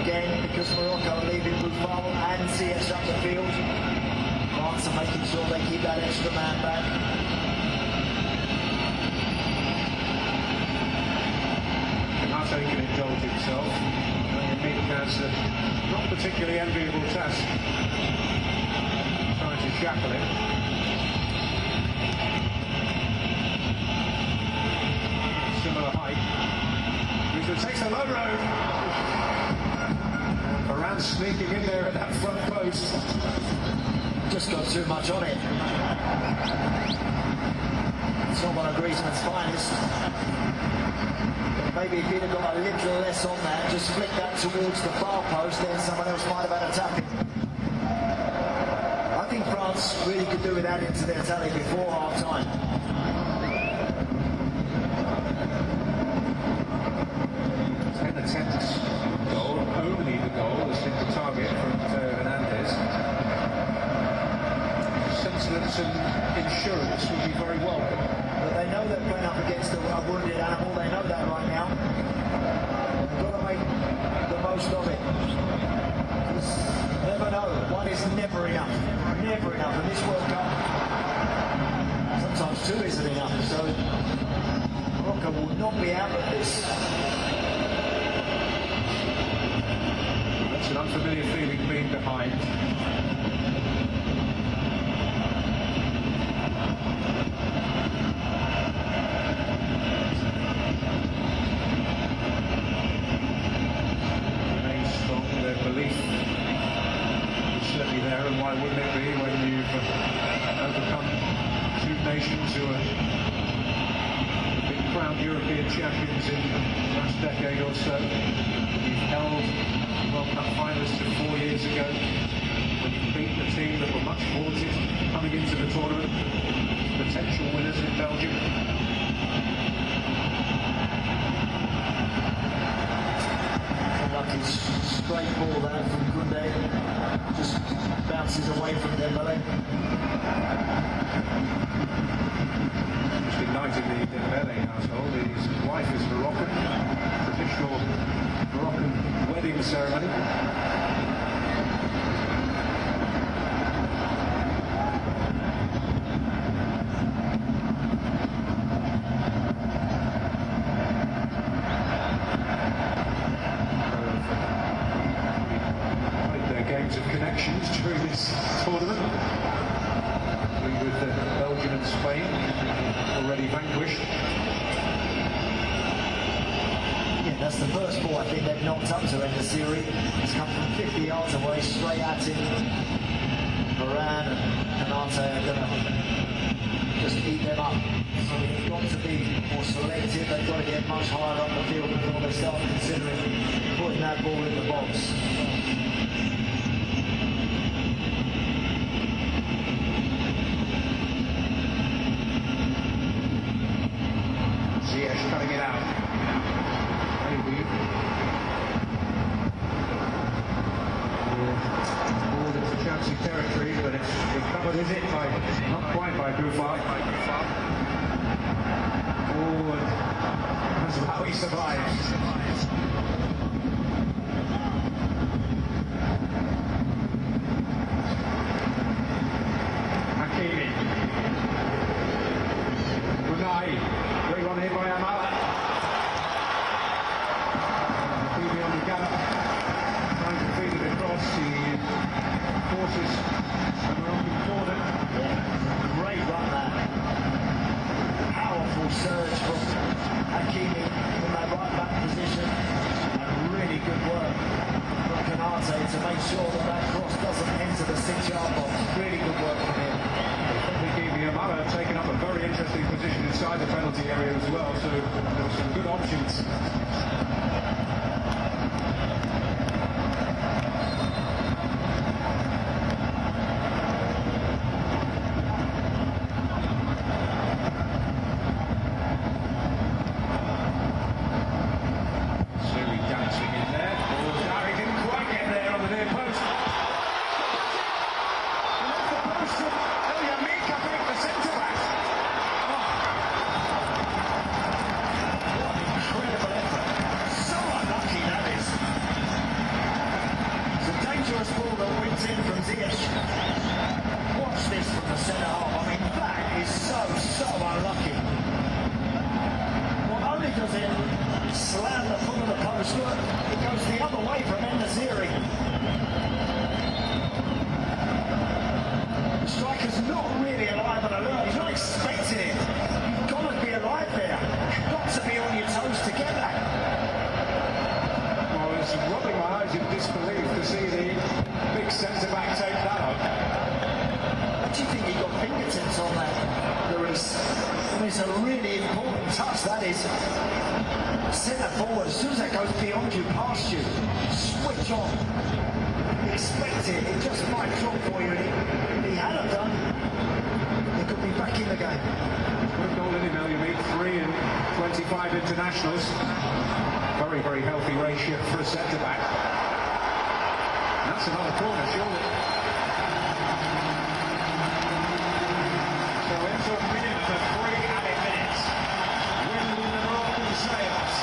Again, because Morocco leaving Buffon and Ziyech up the field. France are making sure they keep that extra man back.
So he can indulge himself. Yamik has a not particularly enviable task trying to shackle him. Similar height. Griezmann takes the low road. Varane sneaking in there at that front post.
Just got too much on it. It's not one of Griezmann's finest. Maybe if he'd have got a little less on that, just flick that towards the far post, then someone else might have had a tap in. I think France really could do with adding to their tally before half-time.
Ten attempts goal, only the goal, as
is never enough. Never enough. And this World Cup, sometimes two isn't enough. So Morocco will not be out of this.
That's an unfamiliar feeling being behind. Belief is certainly there, and why wouldn't it be when you've overcome two nations who are big crowned European champions in the last decade or so. You've held World Cup finalists 4 years ago when you beat the team that were much vaunted coming into the tournament, potential winners in Belgium.
Straight ball there from Koundé, just bounces away from Dembele.
Just ignited the Dembele household. His wife is Moroccan, traditional Moroccan wedding ceremony. Games of connections during this tournament, with Belgium and Spain already vanquished.
Yeah, that's the first ball I think they've knocked up to end the series. It's come from 50 yards away, straight at him. Varane and Canate are going to just eat them up. So they've got to be more selective. They've got to get much higher up the field before they start considering putting that ball in the box.
Cutting it out. Maybe. Ball into Chelsea territory, but it's recovered, is it? Not quite by Buffon. Oh, and that's how he survives. Hakimi. Unai. Great one here by Amala. Hakimi on the gallop, trying to feed it across. He forces the Moroccan corner.
Yeah, great run there. Powerful surge from Hakimi in that right back position. And really good work from Canate to make sure that that cross doesn't enter the 6-yard box. Really good work from him.
Amala taking up a very interesting position inside the penalty area as well, so there were some good options. Suri dancing in there. Dari didn't quite get there on the near post. And that's the post of the centre-back. What an incredible effort. So unlucky that is. It's a dangerous ball that wins in from Ziyech. Watch this from the centre half. I mean, that is so unlucky. Not only does it slam the foot of the post, look, it goes the other way from En-Nesyri. The striker's not really alive and alert. He's not expecting it. You've got to be alive there. You've got to be on your toes to get that. Well, it's rubbing my eyes in disbelief to see the big centre-back take that up.
What do you think he got fingertips on that? It's a really important touch, that is. Centre forward, as soon as that goes beyond you, past you, switch on. Expect it, it just might drop for you. If he hadn't done, he could be back in the game.
Good goal in him, you meet 3 and 25 internationals. Very healthy ratio for a centre-back. That's another corner, surely. So into a minute for 3 added minutes. Wind in the Moroccan sails.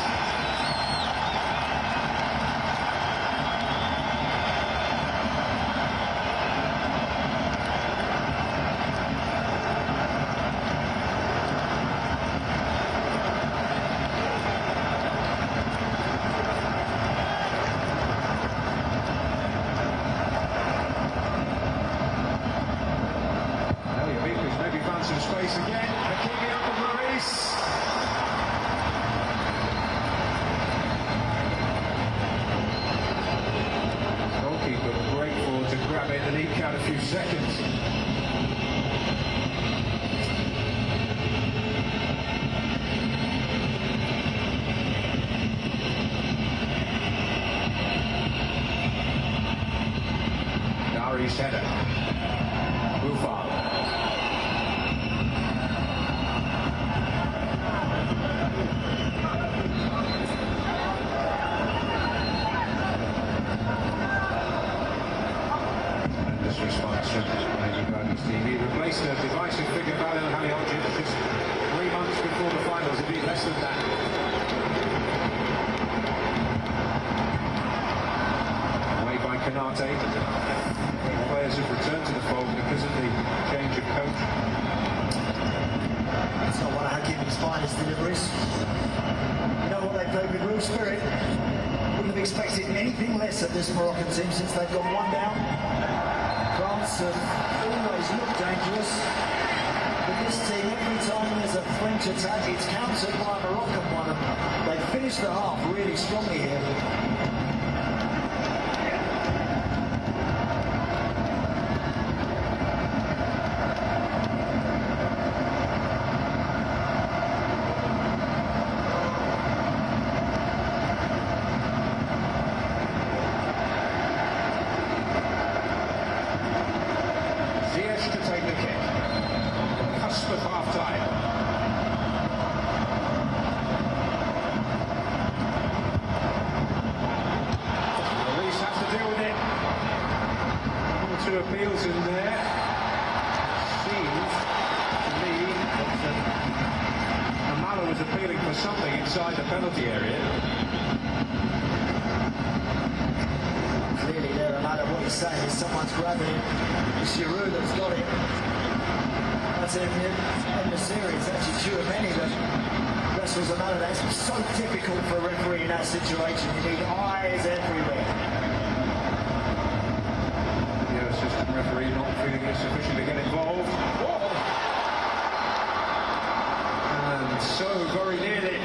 and eke out a few seconds. Dari's header. Buffon. Tremendous response from Guardians TV. Replaced the divisive figure Valil Halilhodžić just 3 months before the finals, indeed less than that. Away by Canate. Players have returned to the fold because of the change of coach.
It's not one of Hakimi's finest deliveries. You know what, they played with real spirit. Wouldn't have expected anything less of this Moroccan team since they've gone one down. France have always looked dangerous. But this team, every time there's a French attack, it's countered by a Moroccan one. They finished the half really strongly here.
To take the kick. Cusp of half-time. Elise has to deal with it. 1 or 2 appeals in there. Seems to me that Amala was appealing for something inside the penalty area.
Clearly there, no matter what he's saying, is someone's grabbing him. It's Giroud that's got him. That's it in the series. Actually, Chouameni that wrestles another. That's so difficult for a referee in that situation. You need eyes everywhere.
The assistant referee not feeling it sufficient to get involved. And so very nearly.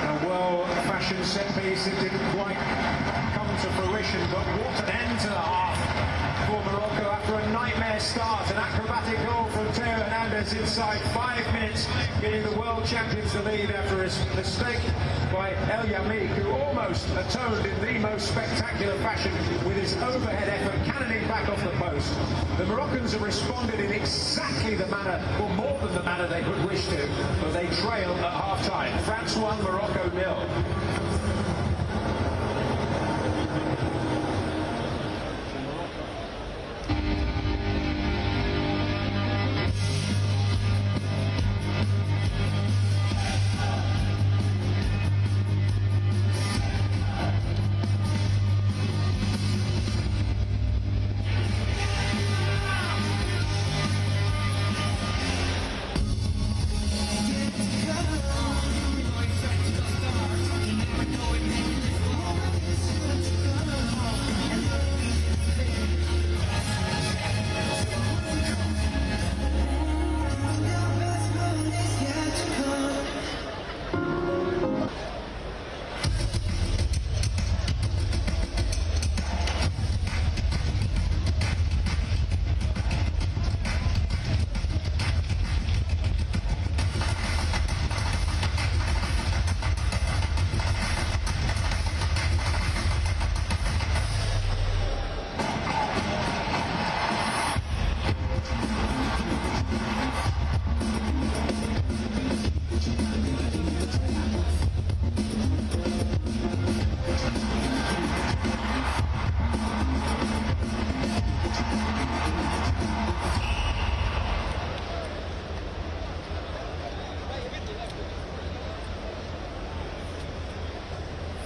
A well-fashioned set piece, it didn't quite come to fruition, but what an end to the half for Morocco after a nightmare start. An acrobatic goal from Theo Hernandez inside 5 minutes, getting the world champions the lead after a mistake by El Yamik, who almost atoned in the most spectacular fashion with his overhead effort, cannoning back off the post. The Moroccans have responded in exactly the manner, or more than the manner they would wish to, but they trail at half-time. France 1, Morocco 0.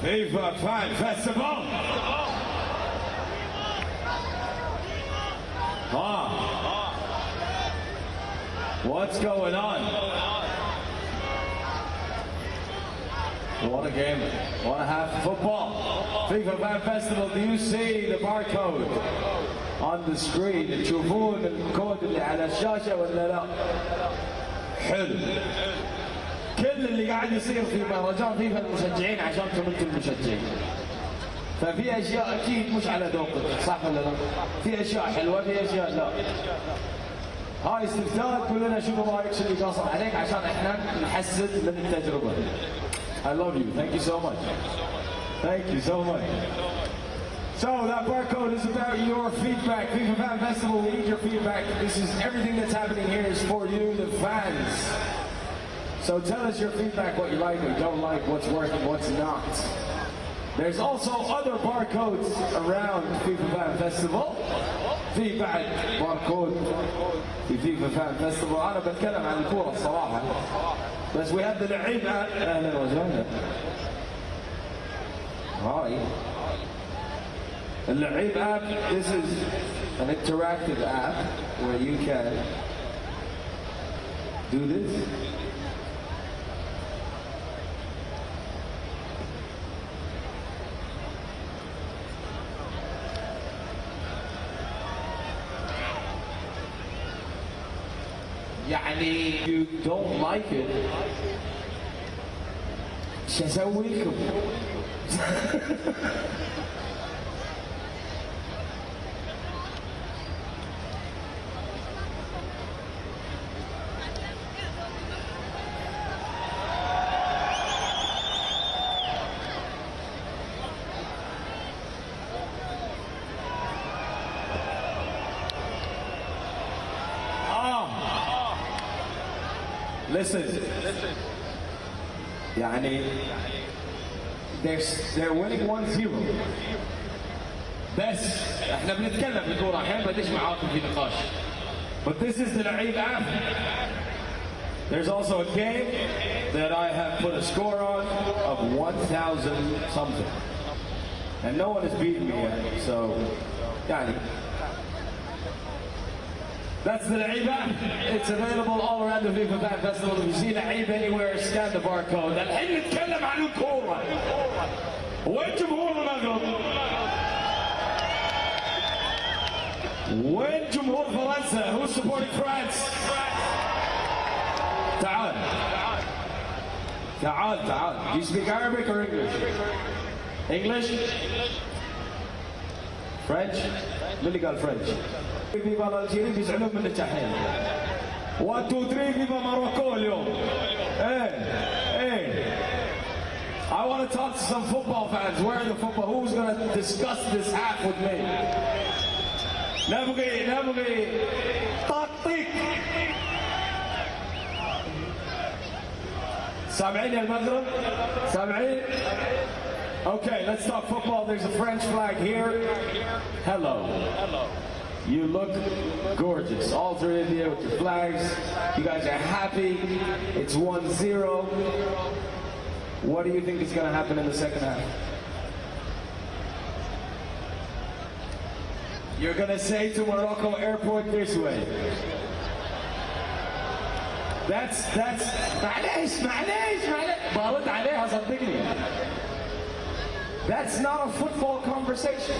FIFA Fan Festival. What's going on? What a game. What a half of football. FIFA Fan Festival, do you see the barcode on the screen؟ تشوفون الكود اللي على الشاشة ولا لا؟ حلو. كل اللي قاعد يصير في مهرجان فيفا المشجعين عشانكم انتم المشجعين. ففي اشياء اكيد مش على ذوقك، صح ولا لا؟ في اشياء حلوه، في اشياء لا. هاي استفتاء، تقول لنا شنو رايك، شنو اللي قاصر عليك عشان احنا نحسن من التجربه. I love you. Thank you so much. Thank you so much. So that barcode is about your feedback. FIFA Fan Festival, we need your feedback. This is everything that's happening here is for you, the fans. So tell us your feedback, what you like, what you don't like, what's working, what's not. There's also other barcodes around FIFA Fan Festival. في بعد باركود في FIFA Fan Festival. أنا بتكلم عن الكورة الصراحة. بس we have the لعيب أهلا وسهلا. هاي. اللعيب app, this is an interactive app where you can do this. يعني you don't like it شو اسوي لكم؟ Listen. يعني they're winning 1-0. بس احنا بنتكلم بالكورة الحين بديش معاكم في نقاش. But this is the لعيب app. There's also a game that I have put a score on of 1,000 something. And no one has beaten me yet, so يعني that's the لعيبة. It's available all around the FIFA Fan Festival. If you see لعيب anywhere, scan the barcode. الحين نتكلم عن الكورة. وين جمهور المغرب؟ وين جمهور فرنسا؟ Who's supporting France? تعال. تعال تعال. Do you speak Arabic or English? English? French? مين اللي قال French؟ فيفا الجيري بيزعلون منك الحين. 1 2 3 فيفا موروكو اليوم. ايه. I want to talk to some football fans. Where are the football? Who's going to discuss this half with me? نبغي تطيق. سامعين يا المغرب؟ سامعين؟ Okay, let's talk football. There's a French flag here. Hello. You look gorgeous. All three of you with your flags. You guys are happy. It's 1-0. What do you think is going to happen in the second half? You're going to say to Morocco airport this way. That's معليش برد عليها صدقني. That's not a football conversation.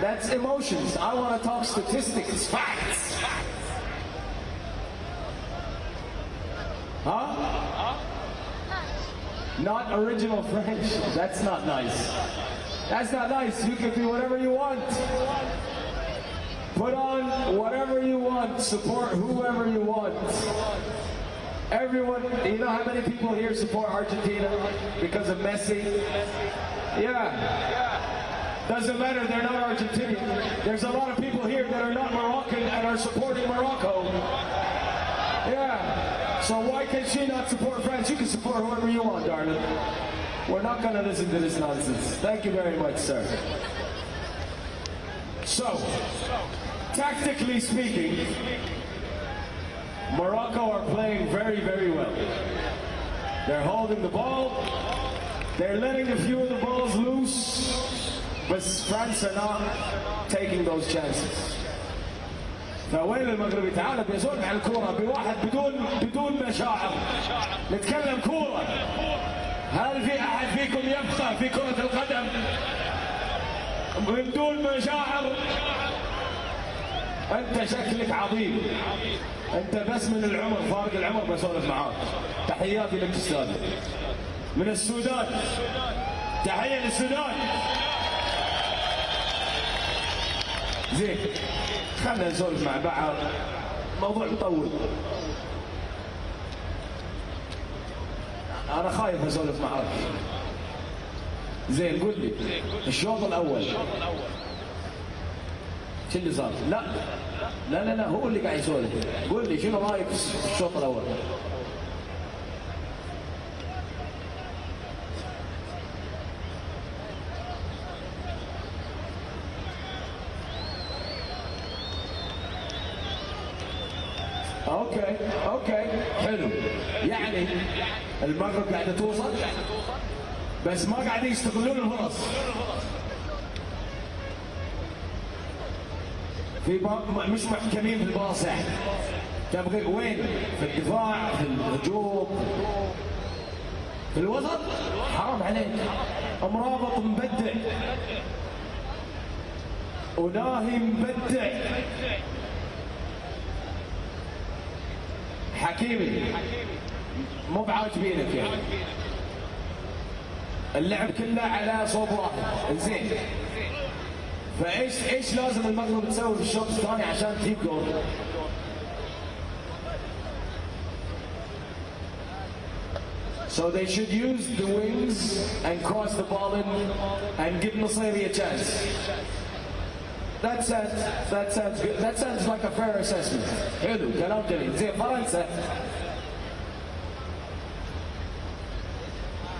That's emotions. I want to talk statistics, facts. Huh? Not original French. That's not nice. That's not nice. You can do whatever you want. Put on whatever you want. Support whoever you want. Everyone, you know how many people here support Argentina because of Messi? Yeah. Doesn't matter, they're not Argentinian. There's a lot of people here that are not Moroccan and are supporting Morocco. Yeah. So why can she not support France? You can support whoever you want, darling. We're not going to listen to this nonsense. Thank you very much, sir. So, tactically speaking, Morocco are playing very, very well. They're holding the ball. They're letting a few of the balls loose. But France are not taking those chances. فوين المغربي؟ تعال بيزون على الكورة بواحد بدون مشاعر. نتكلم كورة. هل في أحد فيكم يبقى في كرة القدم بدون مشاعر؟ أنت شكلك عظيم. أنت بس من العمر، فارق العمر بسولف معاك. تحياتي لك أستاذ. من السودان. تحية للسودان. زين خلنا نسولف مع بعض موضوع مطول. انا خايف اسولف معاك. زين قول لي الشوط الاول شو اللي صار؟ لا لا لا لا هو اللي قاعد يسولف. قول لي شنو رايك في الشوط الاول؟ اوكي حلو. يعني المغرب قاعده توصل بس ما قاعدين يستغلون الفرص. في مش محكمين في الباص يعني. تبغي وين؟ في الدفاع، في الهجوم، في الوسط؟ حرام عليك. مرابط مبدع وناهي مبدع. حكيمي مو بعاجبينك يعني. اللعب كله على صوب واحد. زين فايش لازم المغرب تسوي في الشوط الثاني عشان تجيب جول؟ So they should use the wings and cross the ball in and give Nasiri a chance. That sounds good. That sounds like a fair assessment. حلو كلام جميل. زين فرنسا.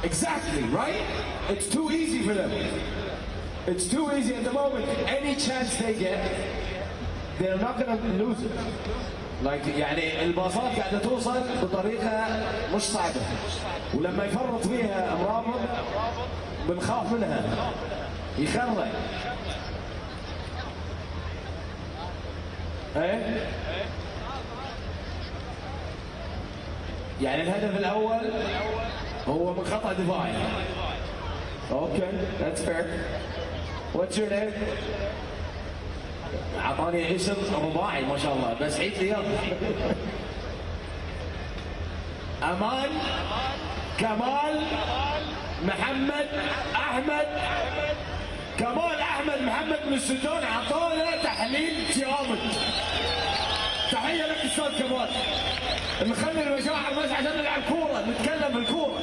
Exactly, right? It's too easy for them. It's too easy at the moment. Any chance they get, they're not going to lose it. Like يعني الباصات قاعدة توصل بطريقة مش صعبة. ولما يفرط فيها مرابط بنخاف منها. يخرع. ايه؟ يعني الهدف الأول هو من خطأ دفاعي. Okay, that's fair. What's your name? أعطاني اسم رباعي ما شاء الله بس عيد لي يلا. أمان كمال محمد أحمد. كمال أحمد محمد من السودان أعطانا تحليل جامد. تحية لك أستاذ كمال. نخلي المشاعر بس عشان نلعب كورة نتكلم بالكورة.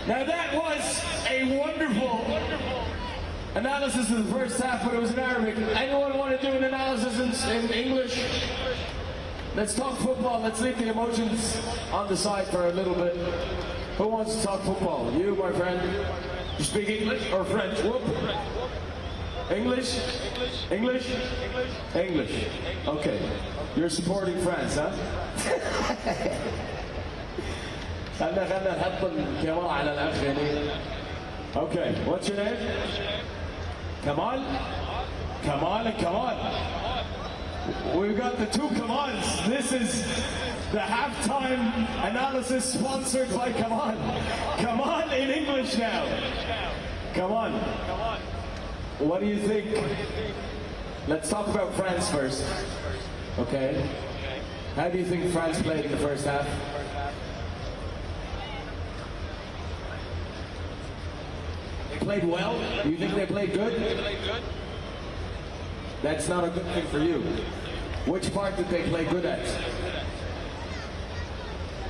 Now that was a wonderful analysis of the first half, but it was in Arabic. Anyone want to do an analysis in English? Let's talk football. Let's leave the emotions on the side for a little bit. Who wants to talk football? You, my friend. You speak English or French? Whoop. English? English? English. Okay. You're supporting France, huh? خلنا نحط الكاميرا على الأخ هنا. Okay. What's your name? Kamal? Kamal and Kamal. We've got the two Kamals. This is the halftime analysis sponsored by Kamal. Kamal in English now. Kamal. What do you think? Let's talk about France first. Okay. How do you think France played in the first half? They played well? Do you think they played good? That's not a good thing for you. Which part did they play good at?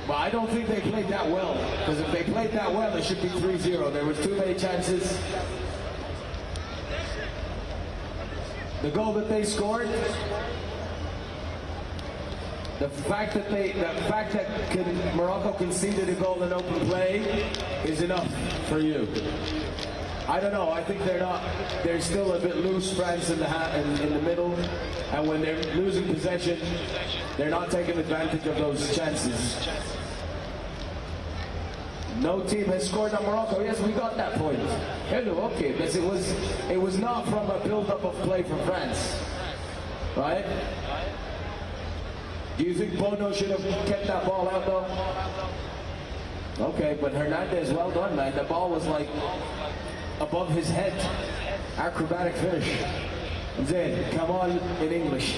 Well, I don't think they played that well. Because if they played that well, it should be 3-0. There was too many chances. The goal that they scored, the fact that Morocco conceded a goal in open play is enough for you. I don't know. I think they're still a bit loose, France in the middle, and when they're losing possession, they're not taking advantage of those chances. No team has scored on Morocco. Yes, we got that point. Hello, okay, but it was not from a build-up of play from France, right? Do you think Bono should have kept that ball out though? Okay, but Hernandez, well done, man. The ball was like above his head. Acrobatic finish. Zayn, Kamal in English.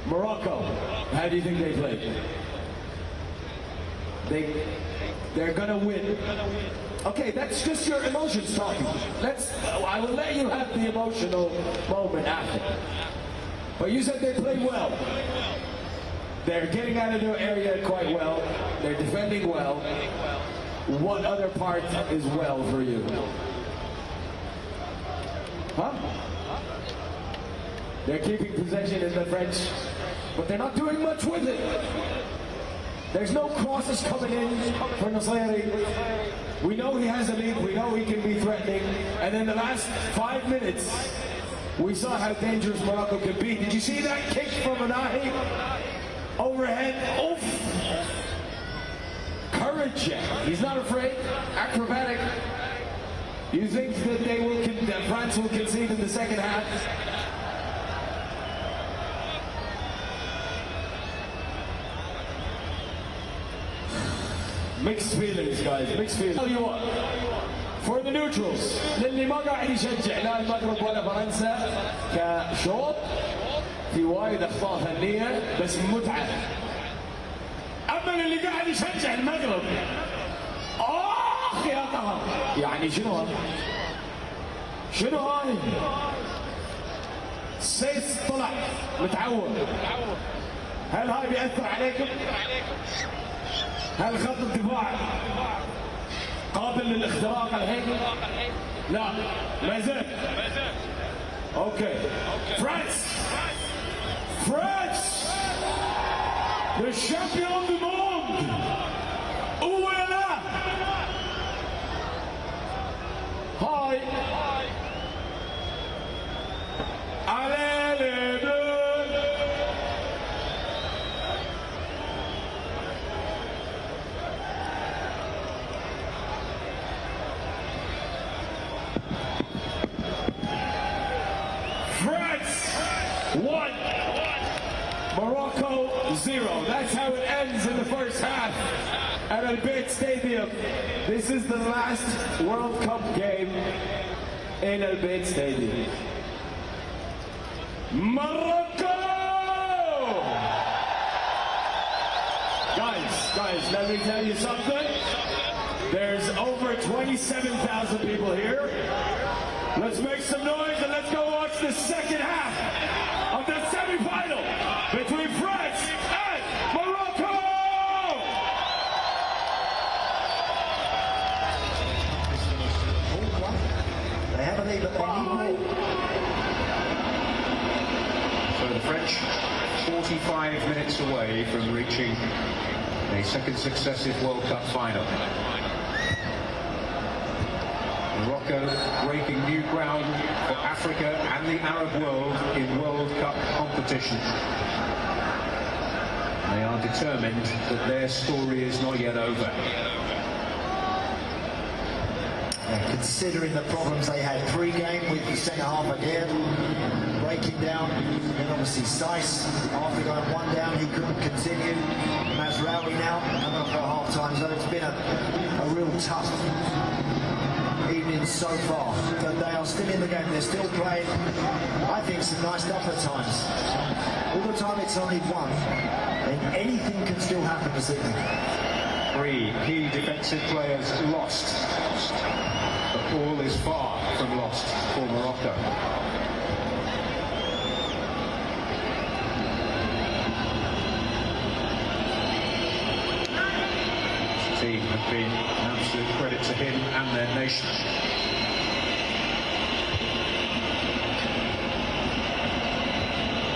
Morocco, how do you think they played? They're gonna win. Okay, that's just your emotions talking. I will let you have the emotions. emotional moment after. But you said they played well. They're getting out of their area quite well. They're defending well. What other part is well for you? Huh? They're keeping possession in the French, but they're not doing much with it. There's no crosses coming in for Nasiri. We know he has a lead, we know he can be threatening. And in the last 5 minutes, we saw how dangerous Morocco can be. Did you see that kick from Anahi? Overhead, oof! Courage, he's not afraid, acrobatic. You think that that France will concede in the second half? Mixed feelings, guys, mixed feelings. Tell you what, for the neutrals, للي ما قاعد يشجع لا المغرب ولا فرنسا كشوط في وايد اخطاء فنيه بس متعه. اما اللي قاعد يشجع المغرب اخ يا قهر، يعني شنو هذا؟ شنو هاي؟ سيس طلع متعود. هل هاي بيأثر عليكم؟ هل خط الدفاع قابل للاختراق الحين؟ لا ما زال. اوكي فرانس le champion du monde. Où est là? Hi. Allez les bleus. France 1, Morocco 0. That's how it ends in the first half at unbiased Stadium. This is the last World Cup game in unbiased Stadium. Morocco! Guys, let me tell you something. There's over 27,000 people here. Let's make some noise and let's go watch the second half of the semi-final between France and Morocco!
They have a lead, but they need more.
So the French 45 minutes away from reaching a second successive World Cup final. Morocco breaking new ground for Africa and the Arab world in World Cup competition. They are determined that their story is not yet over.
Considering the problems they had pre-game with the centre half again, breaking down, and obviously Saiss, after going one down, he couldn't continue. Mazraoui now, coming for half-time, so it's been a real tough evening so far, but they are still in the game, they're still playing, I think, some nice stuff at times. All the time it's only one, and anything can still happen this evening.
3 key defensive players lost, but all is far from lost for Morocco. This team have been an absolute credit to him and their nation.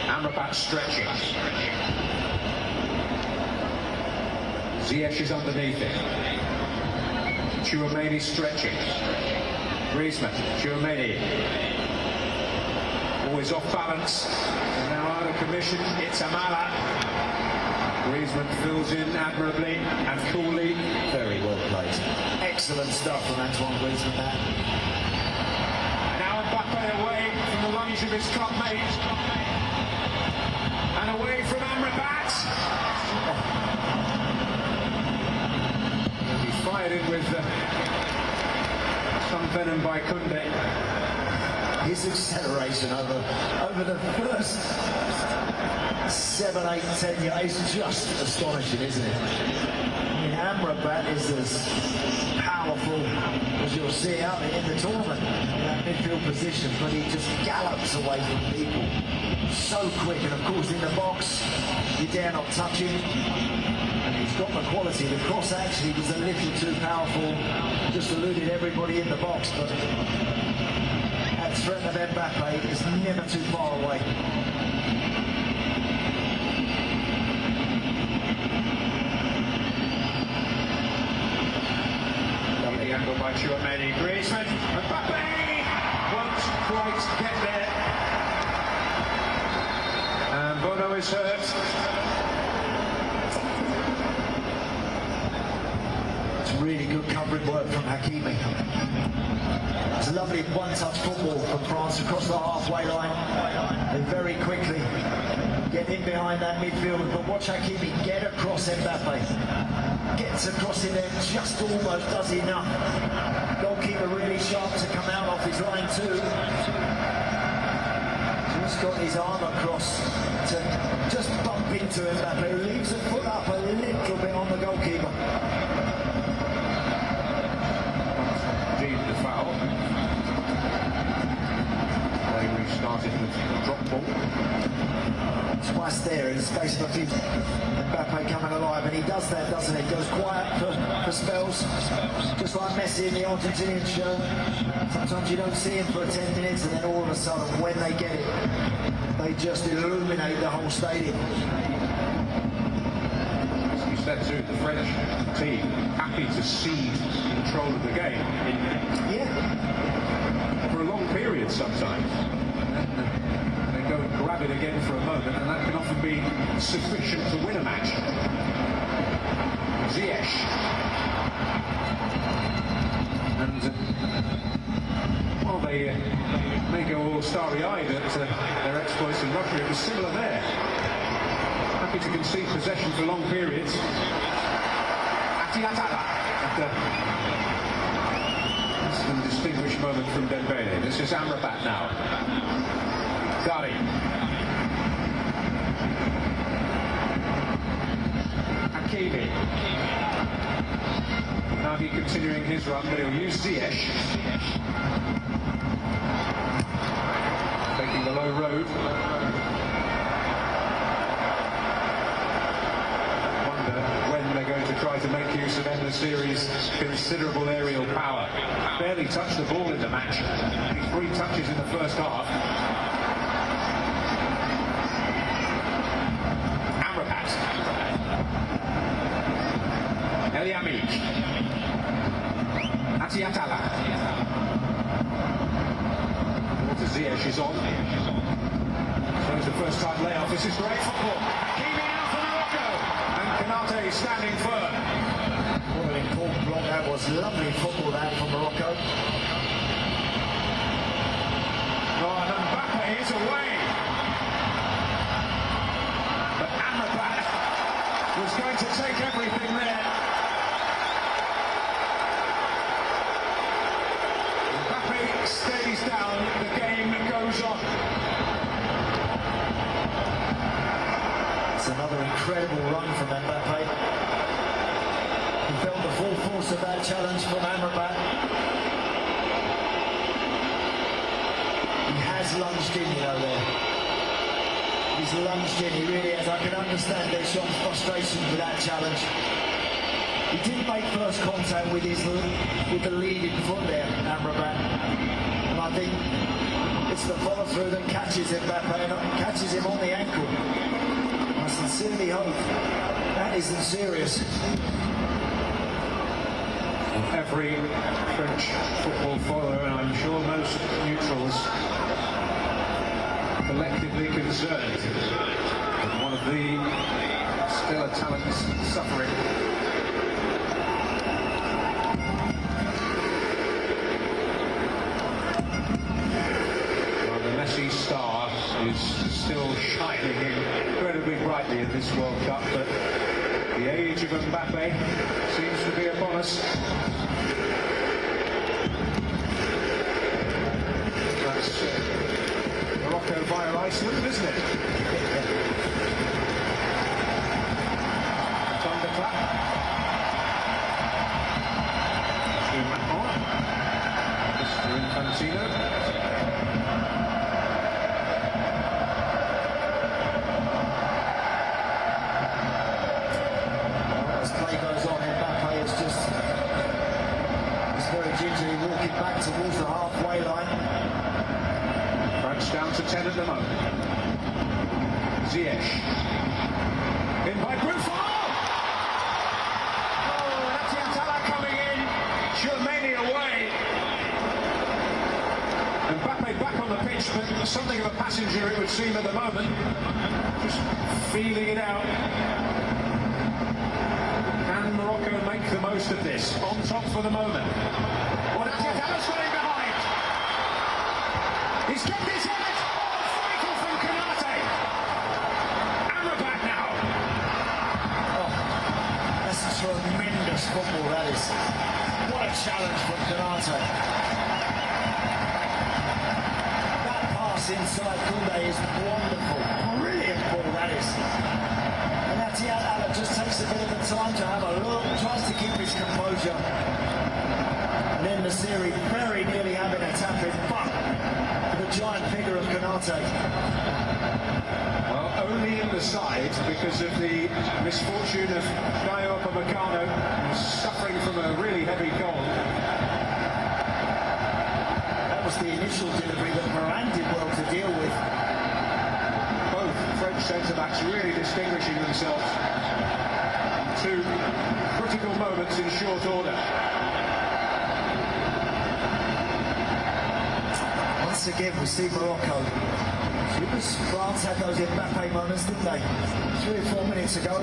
Amrabat stretching. Ziyech is underneath it. Chouameni stretching. Griezmann, Chouameni. Always off balance. And now out of commission, it's Amala. Griezmann fills in admirably and coolly. Very well played.
Excellent stuff from Antoine Griezmann there.
Now Mbappe away from the lunge of his club mate. And away from Amrabat. He fired in with some venom by Koundé.
His acceleration over the first 7, 8, 10 years is just astonishing, isn't it? I mean, Amrabat is as powerful powerful as you'll see out there in the tournament in that midfield position, but he just gallops away from people so quick, and of course in the box you dare not touch him, and he's got the quality. The cross actually was a little too powerful, just eluded everybody in the box, but that threat of Mbappe is never too far away.
Lovely angle by Chouameni. Griezmann. Mbappe won't quite get there. And Bono is hurt.
It's really good covering work from Hakimi. It's a lovely one-touch football from France across the halfway line. They very quickly get in behind that midfielder, but watch Hakimi get across Mbappe. Gets across in there, just almost does enough. Goalkeeper really sharp to come out off his line too. Just got his arm across to just bump into Mbappe, who leaves a foot up a little bit on the goalkeeper.
Indeed, the foul. They restarted with the drop ball.
Twice there in the space of a few. Mbappe coming alive, and he does that, doesn't he? Goes quiet for spells, just like Messi in the Argentinian show. Sometimes you don't see him for 10 minutes, and then all of a sudden, when they get it, they just illuminate the whole stadium.
As you said too, the French team happy to cede control of the game
Yeah.
for a long period sometimes. They go and grab it again for a moment, and that can often be sufficient to win a match. Ziyech. And well, they may go all starry-eyed at their exploits in Russia. It was similar there. Happy to concede possession for long periods. Atiatala. That's a distinguished moment from Dembele. This is Amrabat now. Dari. Hakimi. Now he continuing his run, but he'll use Ziyech. Taking the low road. Wonder when they're going to try to make use of Series' considerable aerial power. Barely touched the ball in the match. Only 3 touches in the first half. Amrabat. Eliamik. Atiatala. Walter Ziyech is on. So it's the first time layoff. This is great football. Hakimi out for Morocco. And Kanate standing firm.
What an important block that was. Lovely football that from Morocco.
Oh, and Mbappe is away. But Amrabat was going to take everything there. Mbappe stays down, the game goes on.
It's another incredible run from Mbappe. He felt the full force of that challenge from Amrabat. He has lunged in, you know, there. He's lunged in, he really has. I can understand Deschamps' frustration with that challenge. He didn't make first contact with the leading foot there, Amrabat. And I think it's the follow-through that catches Mbappe and catches him on the ankle. I sincerely hope that isn't serious.
Every French football follower, and I'm sure most neutrals, collectively concerned with one of the stellar talents suffering. Well, the Messi star is still shining incredibly brightly in this World Cup, but the age of Mbappe seems to be upon us. That's Morocco via Iceland, isn't it? Thunderclap. It's down to 10 at the moment. Ziyech. In by Buffon! Oh, Atiatala coming in. Tchouameni away. Mbappe back on the pitch, but something of a passenger it would seem at the moment. Just feeling it out. Can Morocco make the most of this? On top for the moment. What Atiatala's running behind. He's kept his head. Oh, vital from Konate. Amrabat now.
Oh, that's tremendous football, that is. What a challenge from Konate. That pass inside Koundé is wonderful. Brilliant ball, that is. And Atiatala just takes a bit of the time to have a look, tries to keep his composure. And then the series very nearly having a tap in, but the giant figure of Konate.
Well, only in the side because of the misfortune of Dayo Upamecano, who's suffering from a really heavy cold.
That was the initial delivery that Varane did well to deal with.
Both French centre-backs really distinguishing themselves in two critical moments in short order.
Once again, we see Morocco. France had those Mbappe moments, didn't they? 3 or 4 minutes ago.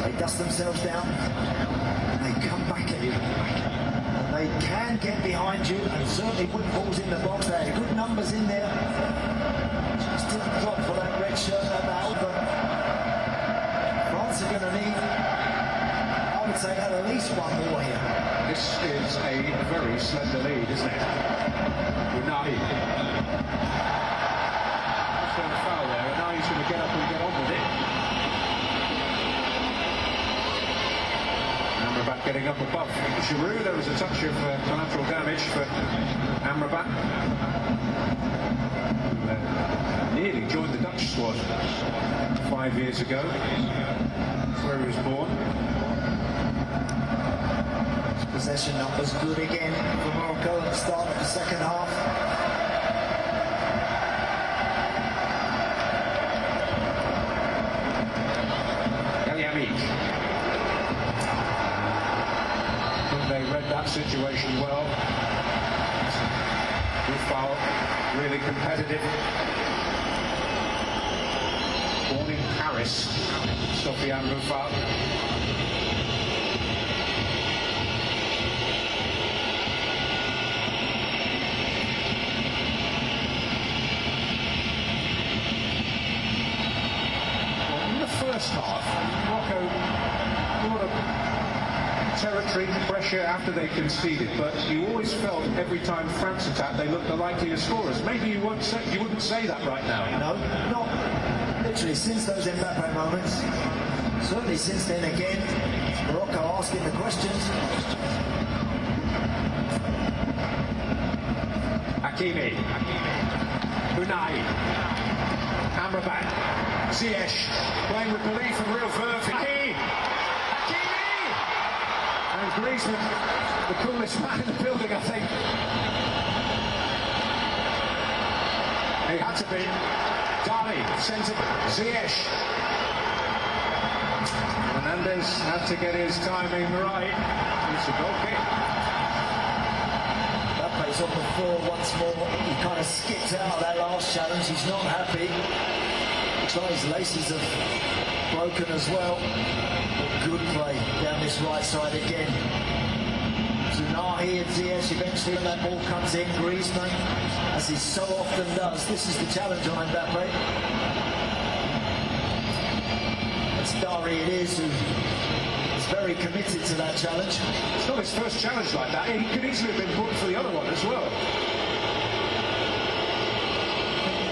They dust themselves down. And they come back at you. And they can get behind you and certainly put balls in the box. They had good numbers in there. Just didn't drop for that red shirt about. But France are going to need, I would say, at least one more here.
This is a very slender lead, isn't it? Unai. Just a foul there, and now he's going to get up and get on with it. Amrabat getting up above Giroud. There was a touch of collateral damage for Amrabat. Who nearly joined the Dutch squad 5 years ago. That's where he was born.
Possession numbers good again for Morocco at the start of the second half.
They read that situation well. Good foul, really competitive. Born in Paris, Sofiane Boufal. First half, Morocco brought up territory pressure after they conceded, but you always felt every time France attacked they looked the likelier scorers. Maybe you wouldn't say that right now.
No, not literally since those Mbappe moments. Certainly since then again, Morocco asking the questions.
Hakimi, Unai, Amrabat, Ziyech, playing with belief and real verve. Hakimi! And Griezmann, the coolest man in the building, I think. He had to be. Dali, centre, Ziyech. Hernandez had to get his timing right. It's a goal kick.
Mbappe's on the floor once more. He kind of skipped out of that last challenge. He's not happy. Looks like his laces have broken as well. But good play down this right side again. Zunahi and Ziyech eventually when that ball comes in. Griezmann, as he so often does. This is the challenge on Mbappe. It's Dari it is who is very committed to that challenge.
It's not his first challenge like that. He could easily have been booked for the other one as well.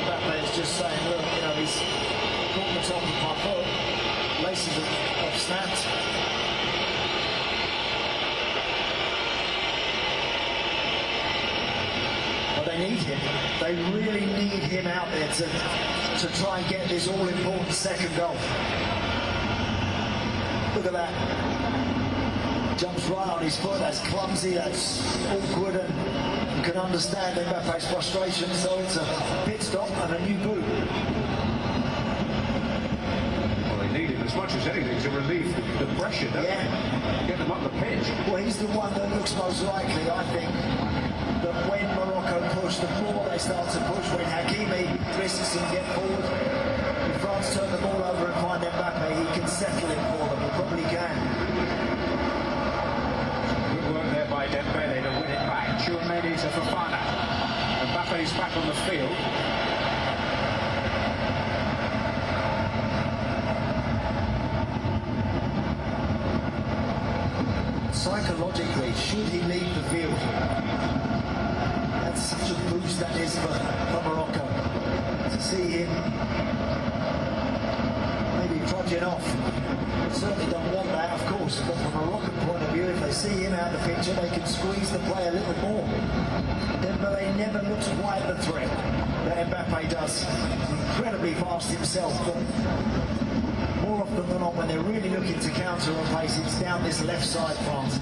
Mbappe is just saying, look, you know, he's caught the top of my foot. Laces have snapped. But they need him. They really need him out there to try and get this all-important second goal. Look at that. Jumps right on his foot. That's clumsy. That's awkward. And You can understand Mbappe's frustration, so it's a pit stop and a new boot.
Well, they need him as much as anything to relieve the pressure, don't they? Get them up the pitch.
Well, he's the one that looks most likely, I think, that when Morocco push, the more they start to push, when Hakimi risks and get forward, if France turn the ball over and find Mbappe, he can settle it for them. He probably can.
Good work there by Dembele to win it back. Chouameni to Fofana. Mbappe's back on the field.
Psychologically, should he leave the field? That's such a boost that is for Morocco. To see him maybe trudging off. They certainly don't want that, of course, but from a Moroccan point of view, if they see him out of the picture, they can squeeze the play a little more. Dembele never looks quite the threat that Mbappe does. Incredibly fast himself, but more often than not, when they're really looking to counter a pace, it's down this left side, France.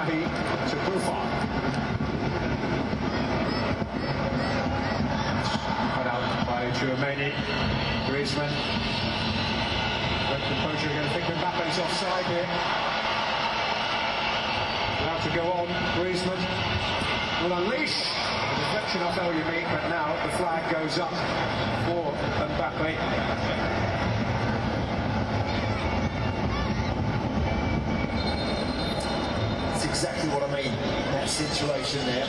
To Buffon. Cut out by Chouameni. Griezmann. But the composure going to think Mbappe's offside here. Allowed to go on. Griezmann will unleash. The deflection off El Yamik, but now the flag goes up for Mbappe.
Exactly what I mean, that situation there.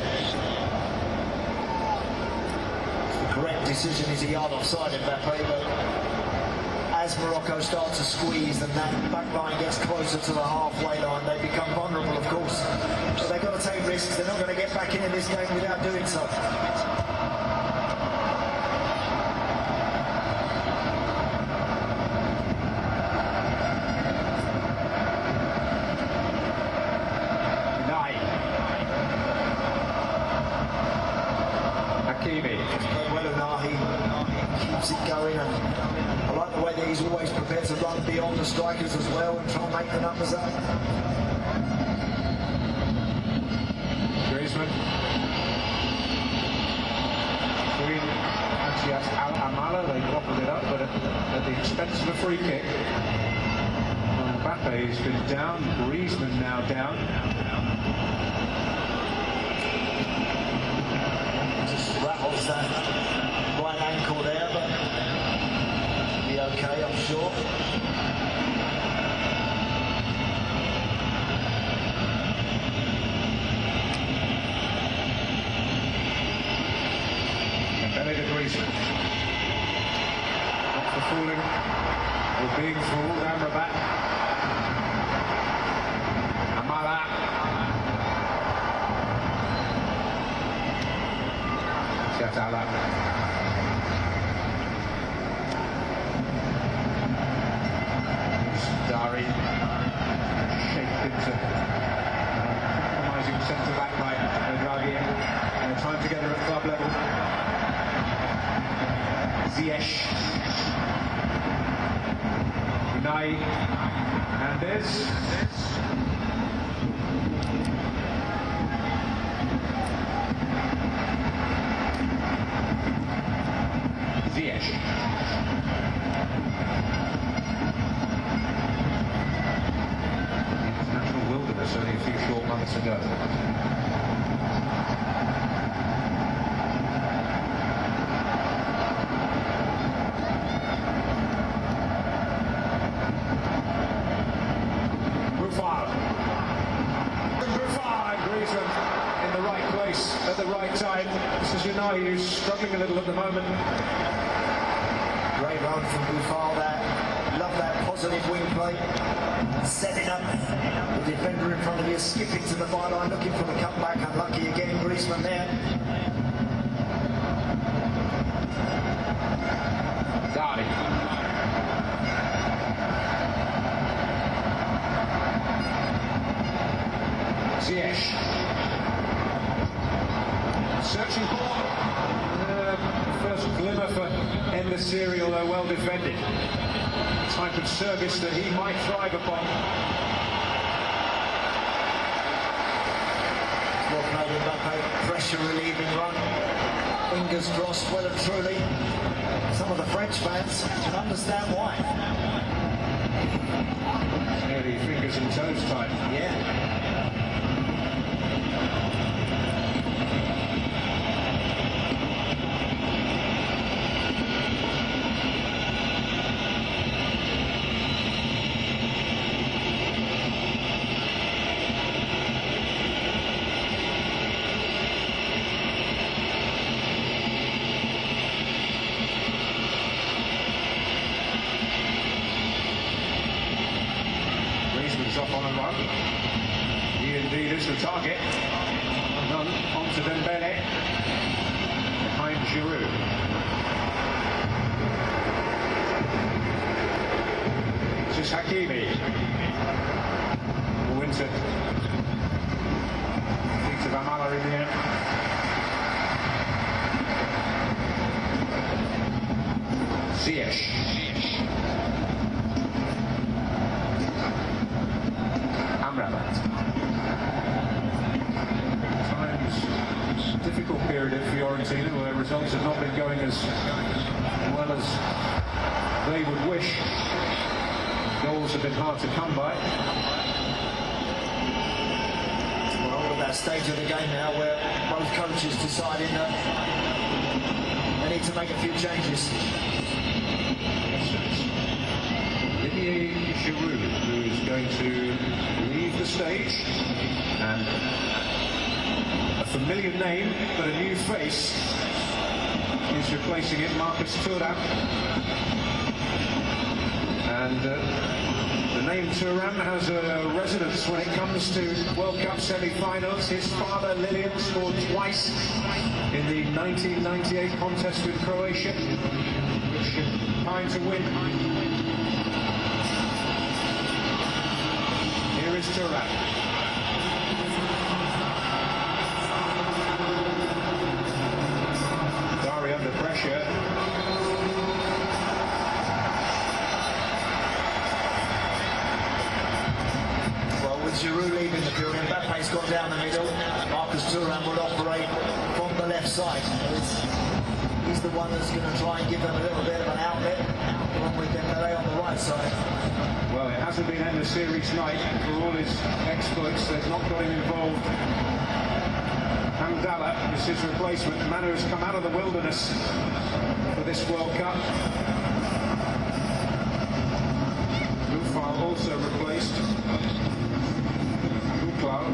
The correct decision is a yard offside Mbappe, but as Morocco starts to squeeze and that back line gets closer to the halfway line, they become vulnerable, of course. But they've got to take risks. They're not going to get back into this game without doing so. Keeps it going, and I like the way that he's always prepared to run beyond the strikers as well and try and make the numbers up.
Griezmann. Actually, that's Amala. They gobbled it up, but at the expense of a free kick. Mbappe has been down. Griezmann now down.
Just rattles that right ankle there, but be okay, I'm sure.
Dembele to Griezmann. Not for fooling, or being fooled. Amrabat. Amala. Shatala. Dari shaped into compromising centre-back by Draghi. Time together at club level. Ziyech. Unai Hernandez. Ziyech. International wilderness, only a few short months ago. Griezmann in the right place at the right time. This is Unai, who's struggling a little at the moment.
Great run from Buffon there. Love that positive wing play. Setting up the defender in front of you, skipping to the byline, looking for the cutback. Unlucky again, Griezmann there.
for En-Nesyri, although well defended. The type of service that he might thrive upon.
Well played Mbappe, pressure relieving run. Fingers crossed, well and truly. Some of the French fans can understand why.
Nearly fingers and toes type.
Yeah.
Off on a run. He indeed is the target. None onto Dembele. Behind Giroud. This is Hakimi. Winter. Feet of Amala in the air. Ziyech. Times difficult period at Fiorentina where results have not been going as well as they would wish. Goals have been hard to come by.
Well, we're at that stage of the game now where both coaches deciding that they need to make a few changes.
Didier Giroud, who is going to leave the stage, and a familiar name but a new face is replacing it, Marcus Thuram. And the name Thuram has a resonance when it comes to World Cup semi-finals. His father Lilian scored twice in the 1998 contest with Croatia, which time to win. Here is Thuram. Under pressure.
Well, with Giroud leaving the field, Mbappe's gone down the middle. Marcus Thuram will operate from the left side. He's the one that's going to try and give them a little bit of an outlet, along with Dembele on the right side.
Well, it hasn't been En-Nesyri's night. For all his exploits, they've not got him involved. Hamdallah is his replacement, the man who has come out of the wilderness for this World Cup. Lufal also replaced. Luklau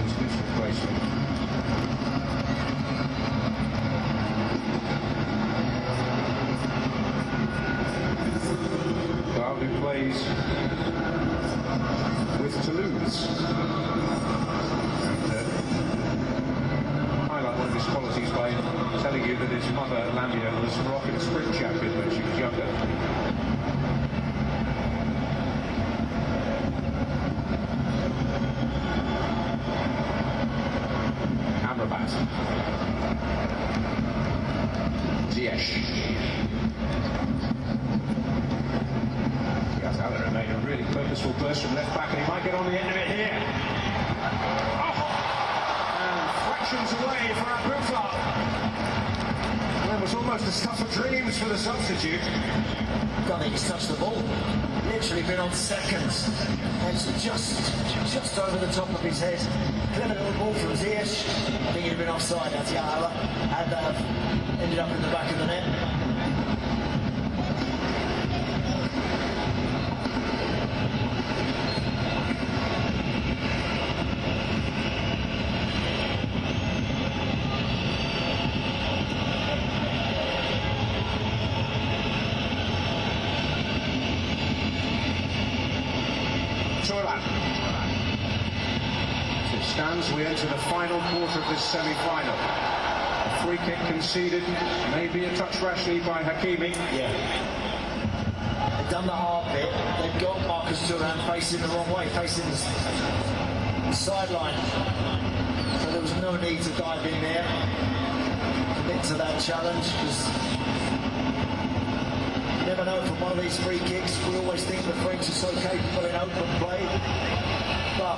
is his replacement. Luklau, who plays with Toulouse. Highlight one of his qualities by telling you that his mother, Lamia, was Moroccan sprint champion when she was younger. Amrabat. Ziyech. That's how they made a really purposeful burst from left back, and he might get on the end of it here. Away for Abuja. That was almost the stuff of dreams for the substitute.
I don't think he's touched the ball. Literally been on seconds. It's just over the top of his head. Clever little ball from Ziyech. I think he'd have been offside. That's Yala. Had that ended up in the back of the net.
As it stands, we enter the final quarter of this semi-final. A free kick conceded, maybe a touch rashly by Hakimi.
Yeah. They've done the hard bit. They've got Marcus Thuram facing the wrong way, facing the sideline. So there was no need to dive in there. to that challenge, because you never know from one of these free kicks. We always think the French are so capable in open play, but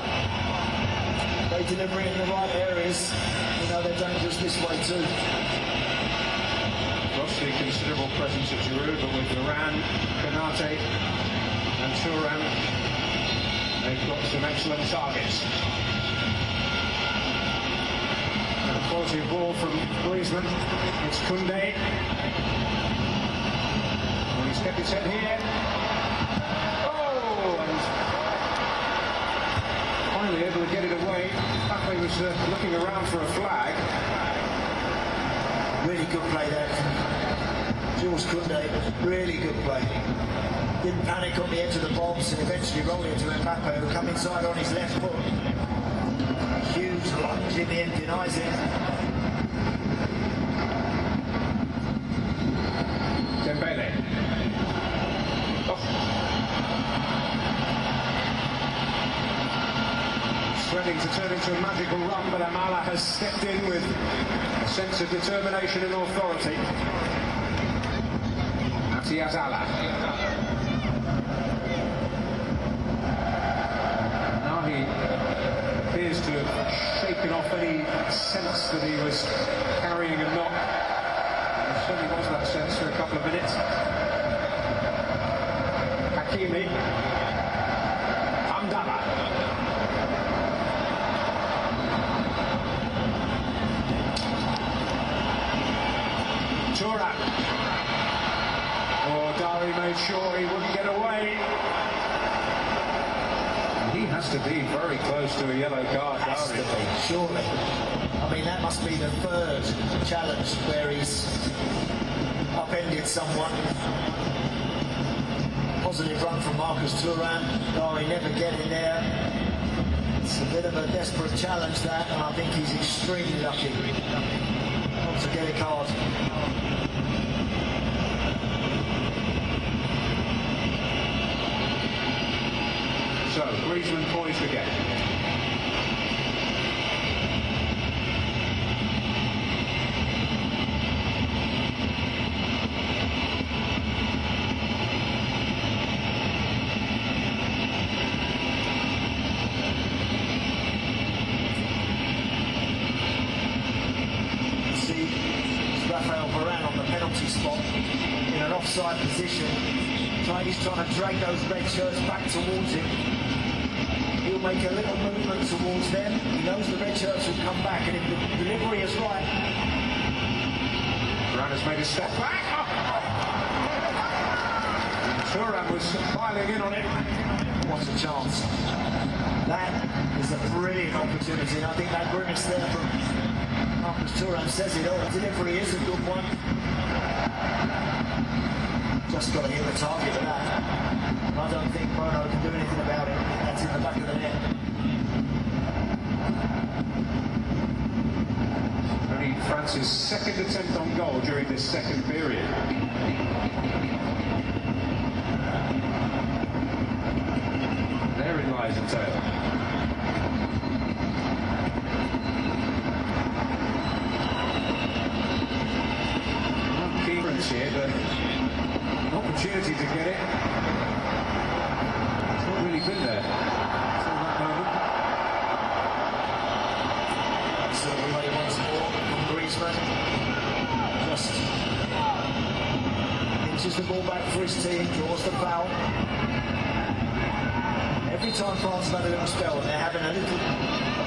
they deliver it in the right areas. You know, they're dangerous this way too.
Obviously considerable presence at Giroud, but with Varane, Konate and Thuram, they've got some excellent targets. And a quality of ball from Griezmann. It's Koundé. And he's kept his head here. Oh! And finally able to get it away. Mbappe was looking around for a flag.
Really good play there from Jules Koundé. Really good play. Didn't panic on the edge of the box and eventually rolled into Mbappe, who come inside on his left foot. Huge lunge in the end, denies it.
Dembele. Oh. Threatening to turn into a magical run, but Amala has stepped in with a sense of determination and authority. Atiazala. Now he appears to have shaken off any sense that he was carrying a knock. There certainly was that sense for a couple of minutes. Hakimi. Hamdallah. Thuram. Oh, Dari made sure he wouldn't get away. He has to be very close to a yellow card,
Has to be, surely. I mean, that must be the third challenge where he's upended someone. Positive run from Marcus Thuram. Dari never getting there. It's a bit of a desperate challenge, that, and I think he's extremely lucky not to get a card.
So, Griezmann poised again.
See, it's Raphael Varane on the penalty spot in an offside position. He's trying to drag those red shirts back towards him. He'll make a little movement towards them. He knows the red shirts will come back, and if the delivery is right.
Varane has made a step back. Thuram was piling in on it.
What a chance. That is a brilliant opportunity. I think that grimace there from Marcus Thuram says it all. The delivery is a good one. Just got to hit the target with that. I don't think Bruno can do anything about it. That's in the back of the net.
Only France's second attempt on goal during this second period. Therein lies the tale. Not keen here, but an opportunity to get it. It's not really been there until that moment.
So the play once more from Griezmann. Just inches the ball back for his team, draws the foul. Every time France have had a little spell, and they're having a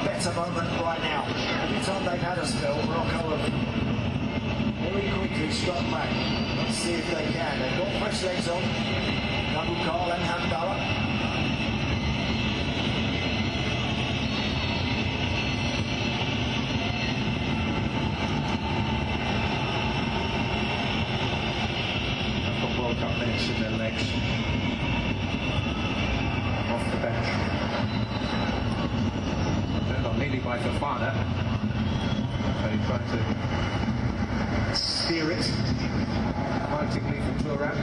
better moment right now. Every time they've had a spell, Morocco have very quickly struck back. Let's see if they can. They've got fresh legs on. Double Carl and Hamdallah.
World Cup minutes in their legs. Off the bench. Turned on nearly by Fofana. So he tried to steer it. Fightingly from Thuram.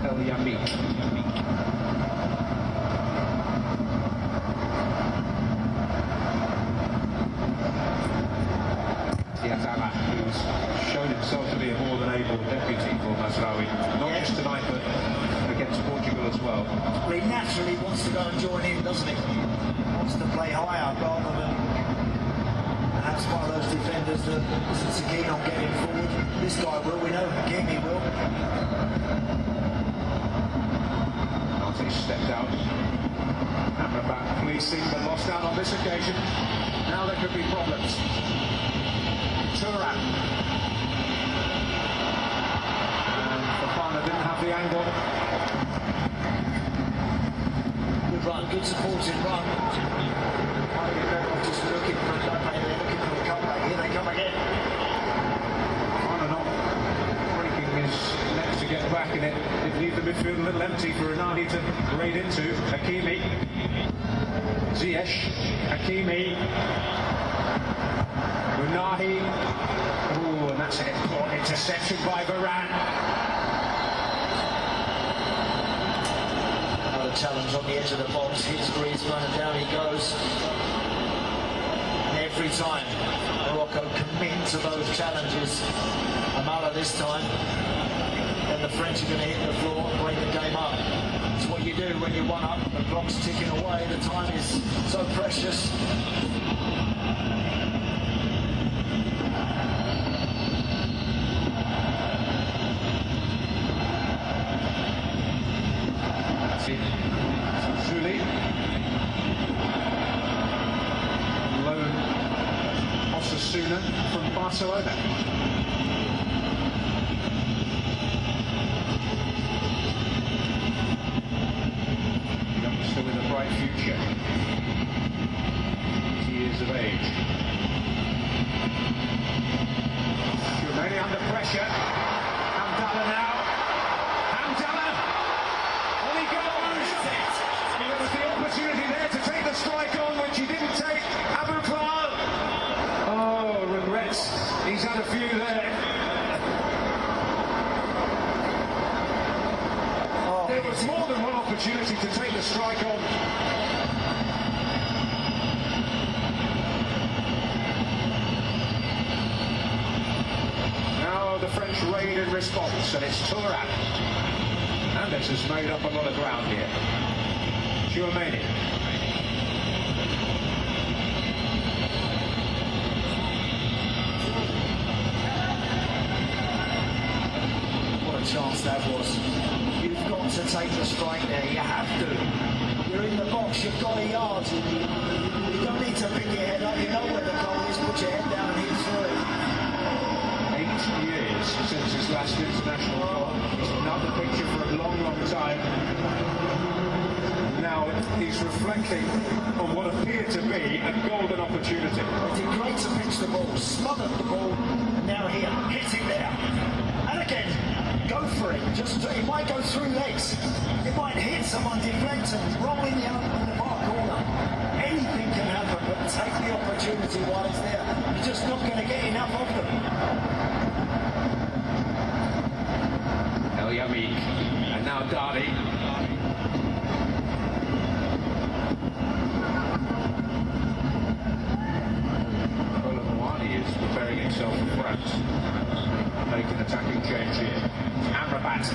El Yamik. has shown himself to be a more than able deputy for Mazraoui, not just tonight but against Portugal as well.
Well, he naturally wants to go and join in, doesn't he? Wants to play higher rather than perhaps one of those defenders that isn't so keen on getting forward. This guy will, we know Hakimi will.
Nate stepped out. Amrabat policing but lost out on this occasion. Now there could be problems. Thuram. And Fofana didn't have the angle.
Good run, good supporting run. Just looking for a comeback, they're looking for a comeback. Here they come again.
Fofana not breaking his neck to get back in it. It leave the midfield a little empty for Unahi to raid into. Hakimi. Ziyech. Hakimi. Unahi. Oh, and that's an important interception by Varane.
Another challenge on the edge of the box. Hits Griezmann and down he goes. And every time Morocco commit to those challenges, Amala this time, then the French are going to hit the floor and break the game up. It's what you do when you're one up, the clock's ticking away, the time is so precious.
Zuli. Loan Osasuna from Barcelona. Youngster with a bright future. 20 years of age. Germany under pressure. Hamdallah now. Hamdallah! On he goes! There was the opportunity there to take the strike on, which he didn't take. Abouklal! Oh, regrets. He's had a few there. There was more than one opportunity to take the strike on. Now the French raid in response, and it's Thuram. And this has made up a lot of ground here. Chouameni.
What a chance that was. You've got to take the strike there, you have to. You're in the box, you've got a yard. You don't need to pick your head up, you know where the goal is, put your head down and hit through it.
8 years since his last international goal. It's another picture for a long, long time. Now he's reflecting on what appeared to be a golden opportunity.
He did great to pitch the ball, smothered the ball, now here, hits it there. And again, go for it. Just it might go through legs. It might hit someone, deflect and roll in the far corner. Anything can happen, but take the opportunity while it's there. You're just not going to get enough of them.
El Yamik, and now Dali. Moani is preparing himself for France. Make an attacking change here. Amrabat.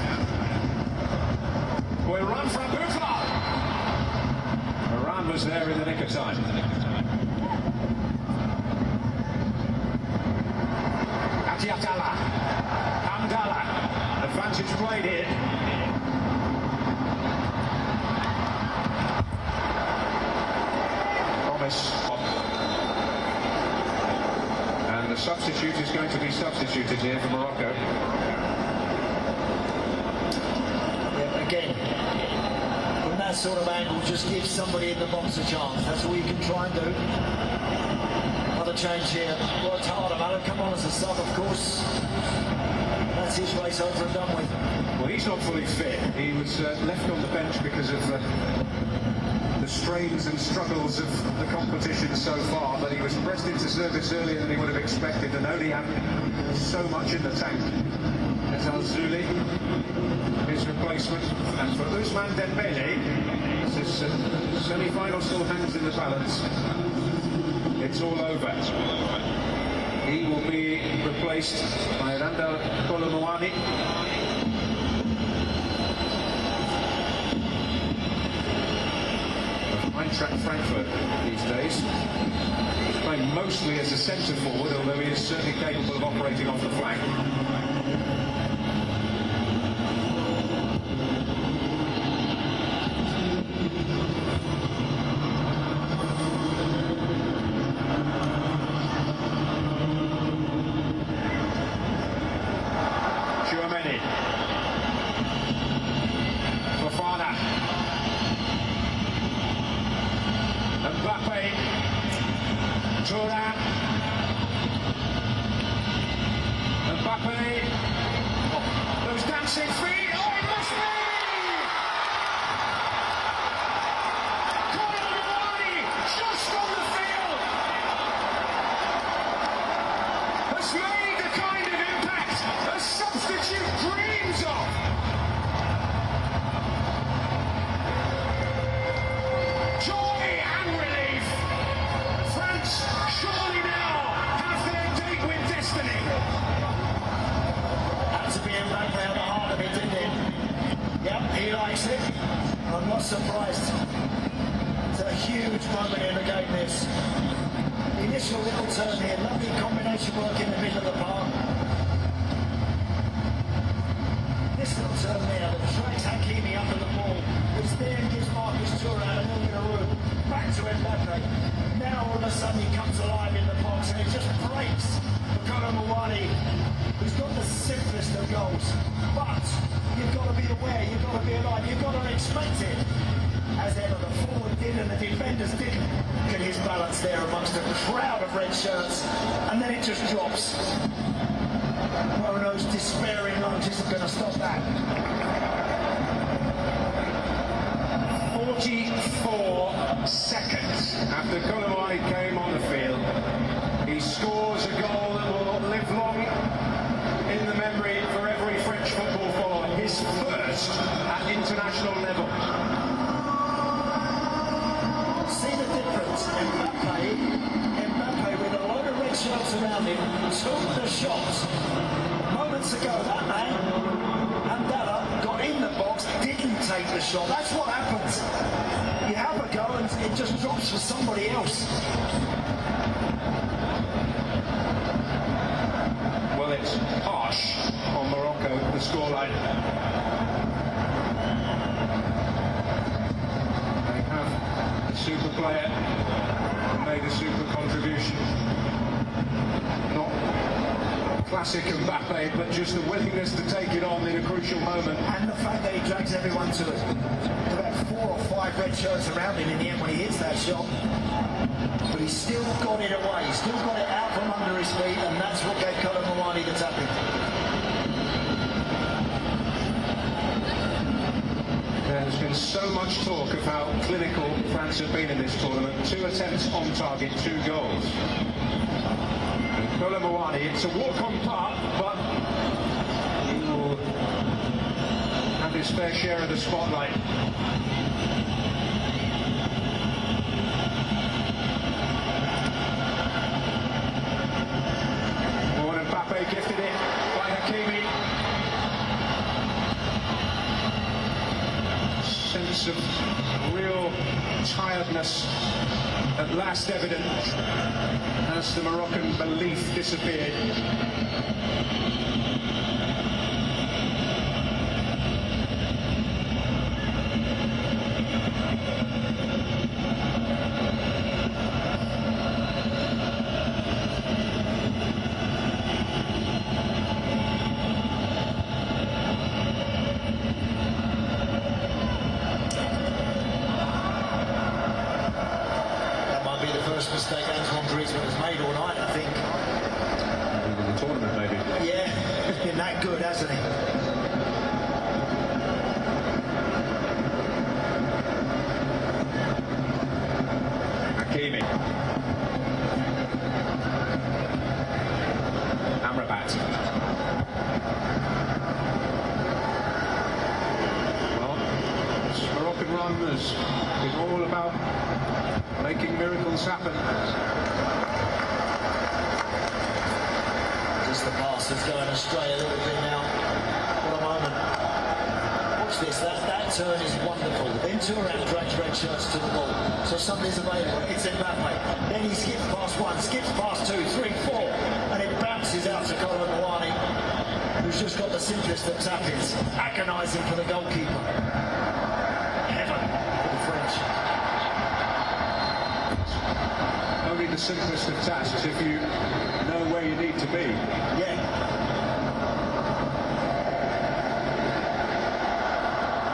Will run from Buffon. Moran was there in the nick of time. Atiatala. Hamdallah. Advantage played here. Promise. And the substitute is going to be substituted here for Morocco.
Yeah, again, from that sort of angle, just give somebody in the box a chance. That's all you can try and do. Another change here. Worked hard about it. Come on as a sub, of course. That's his race over and done with.
Well, he's not fully fit. He was left on the bench because of the strains and struggles of the competition so far, but he was pressed into service earlier than he would have expected, and only had so much in the tank. There's Al-Zuli, his replacement, and for Ousmane Dembele, this semi-final still hangs in the balance. It's all over. He will be replaced by Randall Colomouani. Of Eintracht Frankfurt these days. He's playing mostly as a centre forward, although he is certainly capable of operating off the flank.
I'm not surprised. It's a huge moment in the game, this. The initial little turn here, lovely combination work in the middle of the park. This little turn there that drags Hakimi under the ball, which then gives Marcus Thuram a little bit of room. Back to Mbappe. Now all of a sudden he comes alive in the box and it just breaks for Colomouani, who's got the simplest of goals. But you've got to be aware, you've got to be alive, you've got to expect it. As ever, the forward did and the defenders didn't. Get his balance there amongst a crowd of red shirts, and then it just drops. Rono's despairing lunge isn't going to stop that.
44 seconds after Colomouani came on the field, he scores a goal that will live long in the memory for every French football follower. His first at international level.
See the difference? Mbappe with a load of red shirts around him, took the shots. Moments ago, that man, Amdala, got in the box, didn't take the shot. That's what happens. You have a go and it just drops for somebody else.
Well, it's harsh on Morocco, the scoreline. They have a super player who made a super contribution. Not classic Mbappe, but just the willingness to take it on in a crucial moment.
And the fact that he drags everyone to it. About 4 or 5 red shirts around him in the end when he hits that shot. But he's still got it away, he's still got it out from under his feet, and that's what gave Colomouani the tapping.
There's been so much talk of how clinical France have been in this tournament. 2 attempts on target, 2 goals. And Colomouani, it's a walk on park, but he will have his fair share of the spotlight. Mbappe gifted it by Hakimi. Sense of real tiredness at last evident as the Moroccan belief disappeared.
Mistake Antoine Griezmann has made all night, I think.
In the tournament, maybe.
Yeah, he's been that good, hasn't he?
Hakimi. Amrabat. Well, this Moroccan run has been all about making miracles happen.
France is going astray a little bit now. For a moment. Watch this, that turn is wonderful. Then Thuram drags red shirts to the ball. So somebody's available. It's Mbappe. Then he skips past one, skips past two, three, four. And it bounces out to Colomboani, who's just got the simplest of tap-ins. Agonising for the goalkeeper. Heaven for the French.
Only the simplest of tasks if you know where you need to be.
Yeah.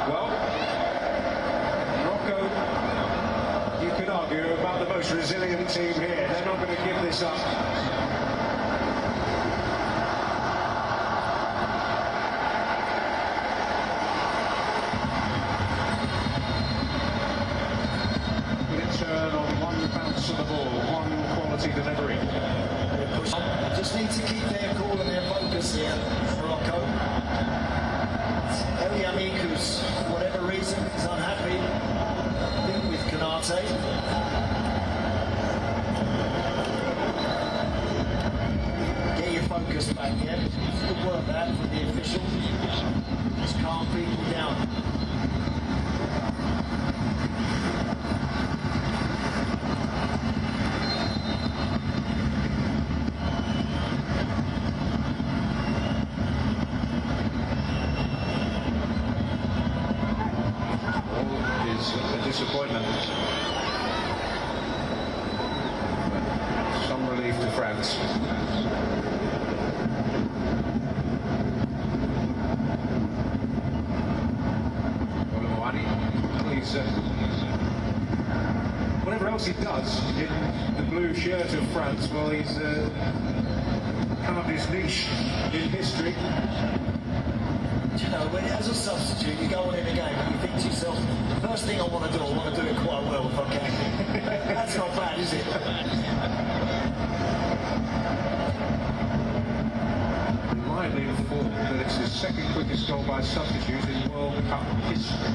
Well, Morocco, you could argue, about the most resilient team here. They're not going to give this up. Turn on one bounce of the ball, one quality delivery.
Just need to keep their cool and their focus here, Morocco. El Yamiku's, for whatever reason, is unhappy with Kanate. Get your focus back, yeah? Good work that from the official. Just calm people down.
A disappointment. Some relief to France. Colomboani, please. Whatever else he does in the blue shirt of France, well, he's carved his niche in history.
You know, when as a substitute, you go on in a game and you think to yourself, first thing I want to do it quite well if I can. That's not bad, is it?
Widely informed that it's the second quickest goal by substitute in World Cup history.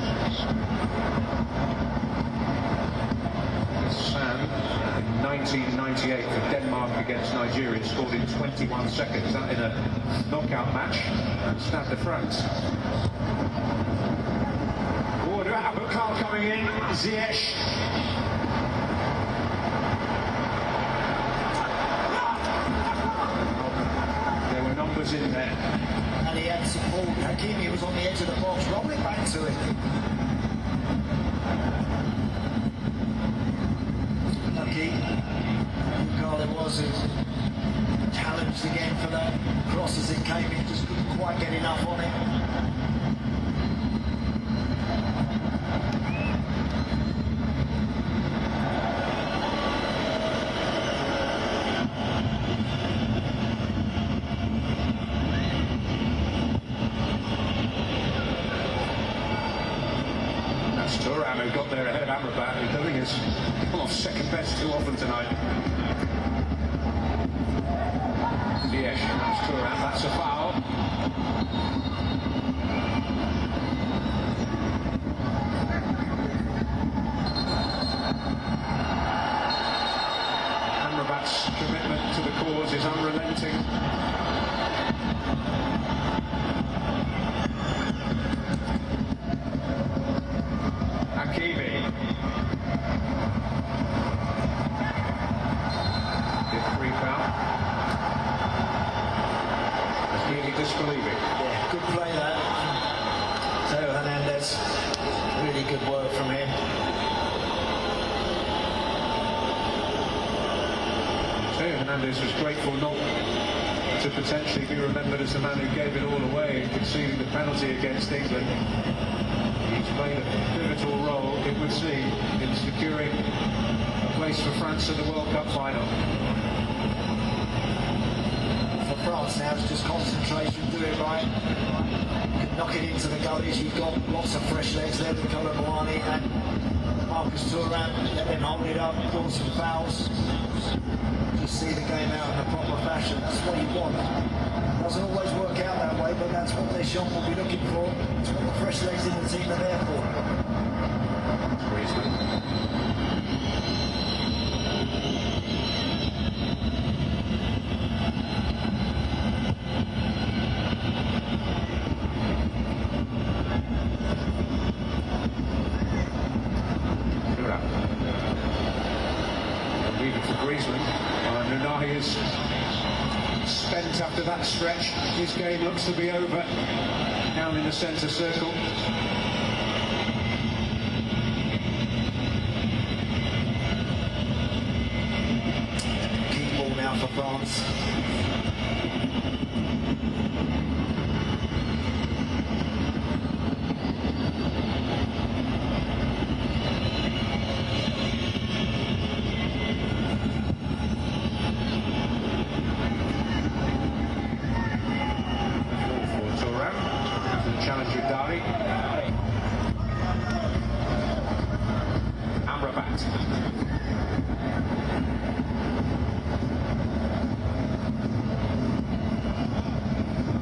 Sam, in 1998 for Denmark against Nigeria, scored in 21 seconds. That in a knockout match. Stade de France. Oh, Abukal coming in. Ziyech. There were numbers in there.
And he had support. Hakimi was on the edge of the box, rolling back to it. Lucky. Carl it was who challenged again for that cross as it came in, just couldn't quite get enough on it.
That's Thuram who got there ahead of Amrabat, who doing his come off second best too often tonight. Ziyech, that's Thuram, that's a foul. Amrabat's commitment to the cause is unrelenting. Hakimi. Did creep out. That's really disbelieving.
Yeah, good play that. Theo Hernandez, really good work from him.
Theo Hernandez was grateful not to potentially be remembered as the man who gave it all away and conceding the penalty against England. He's played a pivotal role, it would seem, in securing a place for France in the World Cup final.
For France now, it's just concentration, do it right. Knock it into the gullies. You've got lots of fresh legs there with Colomboani and Marcus Thuram. Let them hold it up, cause some fouls. Just see the game out in a proper fashion. That's what you want. Doesn't always work out that way, but that's what Deschamps will be looking for. It's what the fresh legs in the team are there for.
France after that stretch. His game looks to be over down in the centre circle.
Key ball now for France.
Challenger Dari. Amrabat.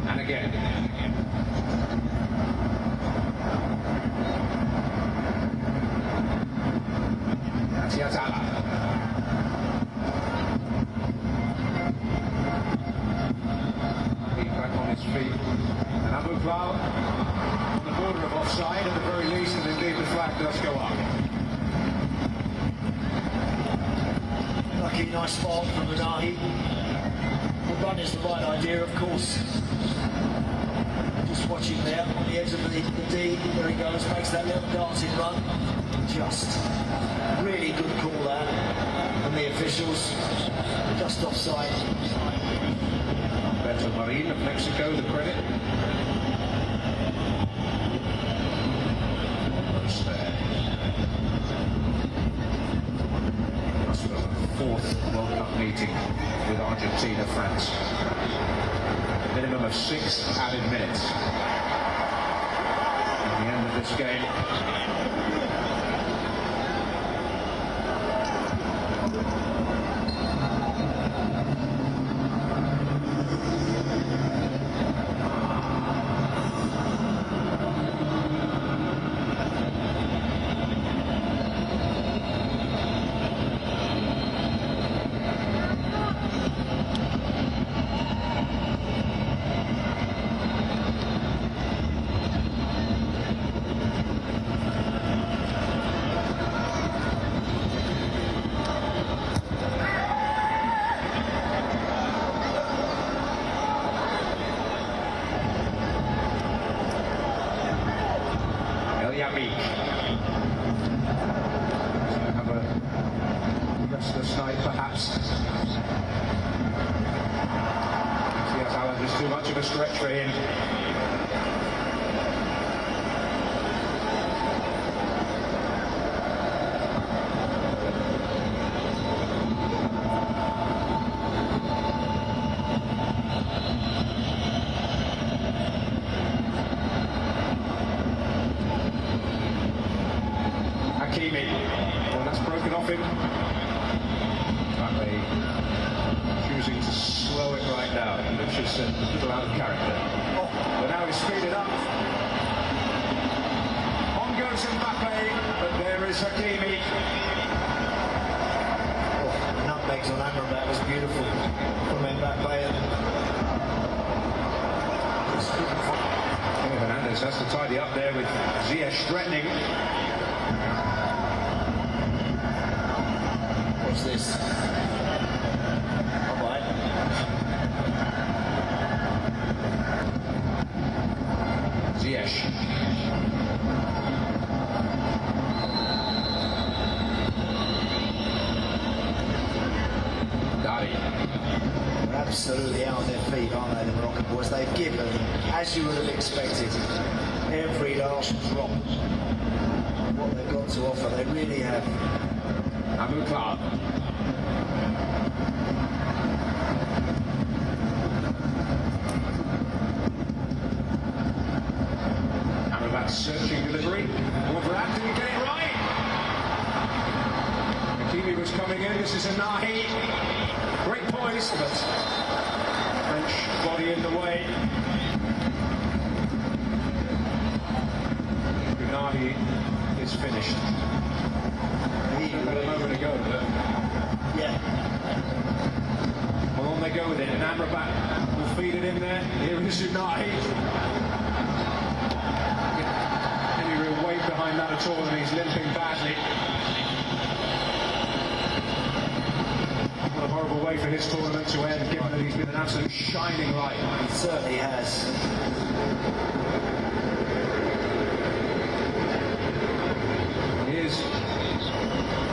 And again. That's Yazala. He's back on his feet. And Abu Klal on the border of offside at the very least, and indeed the flag does go up.
Lucky, nice spot from Renahi. The run is the right idea, of course. Just watching there on the edge of the D. There he goes, makes that little darting run. Just really good call there from the officials. Just offside.
Beto Marin of Mexico, the credit. Almost there. That's the fourth World Cup meeting with Argentina, France. A minimum of 6 added minutes. At the end of this game. Yami. Have a restless night, perhaps. Yazala is too much of a stretch for him. Well, that's broken off him. Apparently choosing to slow it right now, which is a little out of character. But now he's speeded up. On goes Mbappe, but there is Hakimi.
Oh, nutmegs on Amrabat was beautiful from Mbappe.
Hernandez has to tidy up there with Ziyech threatening.
What's this? All right.
Ziyech. Dari.
They're absolutely out on their feet, aren't they, the Moroccan boys? They've given, as you would have expected, every last drop of what they've got to offer. They really have.
Abu Klal. Amrabat searching delivery. Wolverhampton, did he get it right? Hakimi was coming in. This is a Nahi. Great poise, but French body in the way. Nahi is finished. About a moment ago, but
yeah.
Well, on they go with it, and Amrabat will feed it in there. Here is Unai. Any real weight behind that at all, and he's limping badly. What a horrible way for his tournament to end, given that he's been an absolute shining light.
He certainly has.
Here's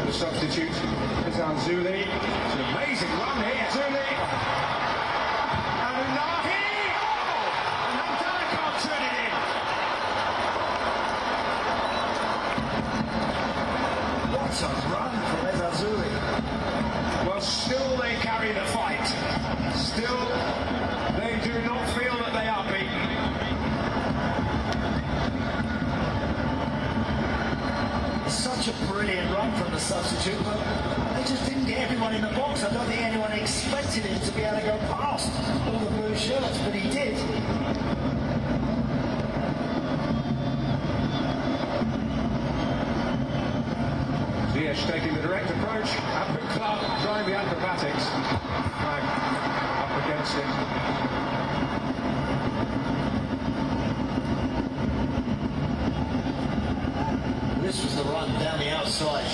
the substitute, Zuli. It's an amazing run here, Zuli. And Unahi! Oh! And Hamdana can't turn it in.
What a run from Zuli.
Well, still they carry the fight. Still, they do not feel that they are beaten.
Such a brilliant run from the substitute, but they just didn't get everyone in the box. I don't think anyone expected him to be able to go past all the blue shirts, but he did.
Ziyech taking the direct approach. Albert Clark trying the acrobatics. Flag up against him.
This was the run down the outside.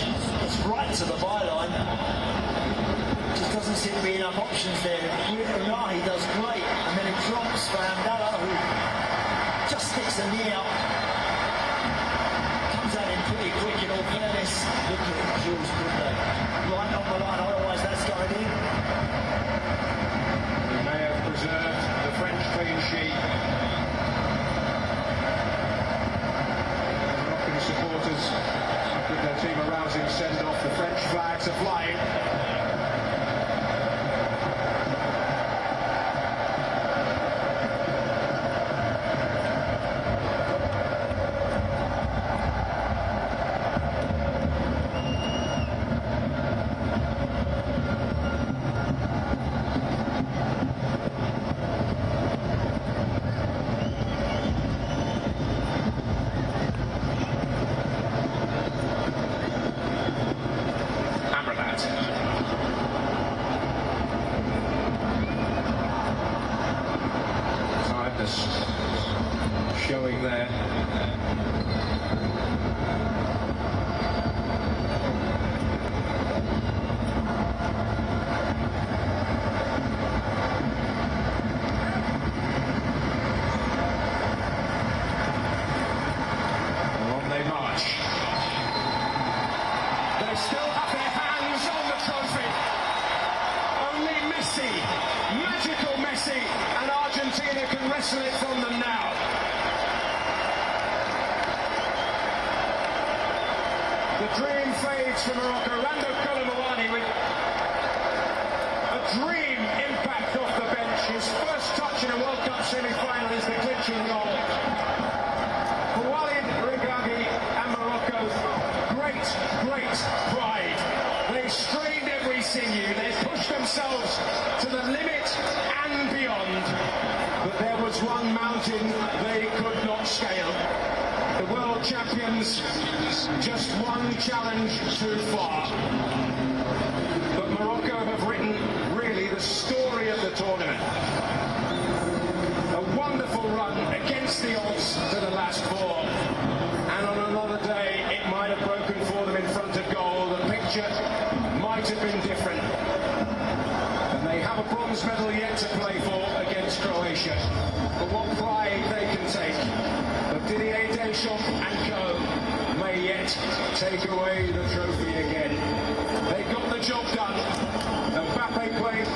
It's right to the byline. Just doesn't seem to be enough options there. Unahi does great, and then it drops for Hamdana, who just sticks the knee out. Comes out in pretty quick in all fairness. Look at Jules Goodley. Right on the line, otherwise that's going in.
We may have preserved the French clean sheet. Supporters with their team a rousing send-off. The French flags are flying. Showing there. On they march. They still have their hands on the trophy. Only Messi, magical Messi, and Argentina can wrestle it from them now. The dream fades for Morocco. Rando Koulibaly with a dream impact off the bench. His first touch in a World Cup semi-final is the clinching goal. For Walid Regragui and Morocco, great pride. They strained every sinew. They pushed themselves to the limit and beyond. But there was one mountain they could not scale. The world champions, just one challenge too far. But Morocco have written, really, the story of the tournament. A wonderful run against the odds to the last four. And on another day, it might have broken for them in front of goal. The picture might have been different. And they have a bronze medal yet to play for against Croatia. But what pride they can take. But Didier Deschamps and co may yet take away the trophy again. They got the job done. Mbappe played,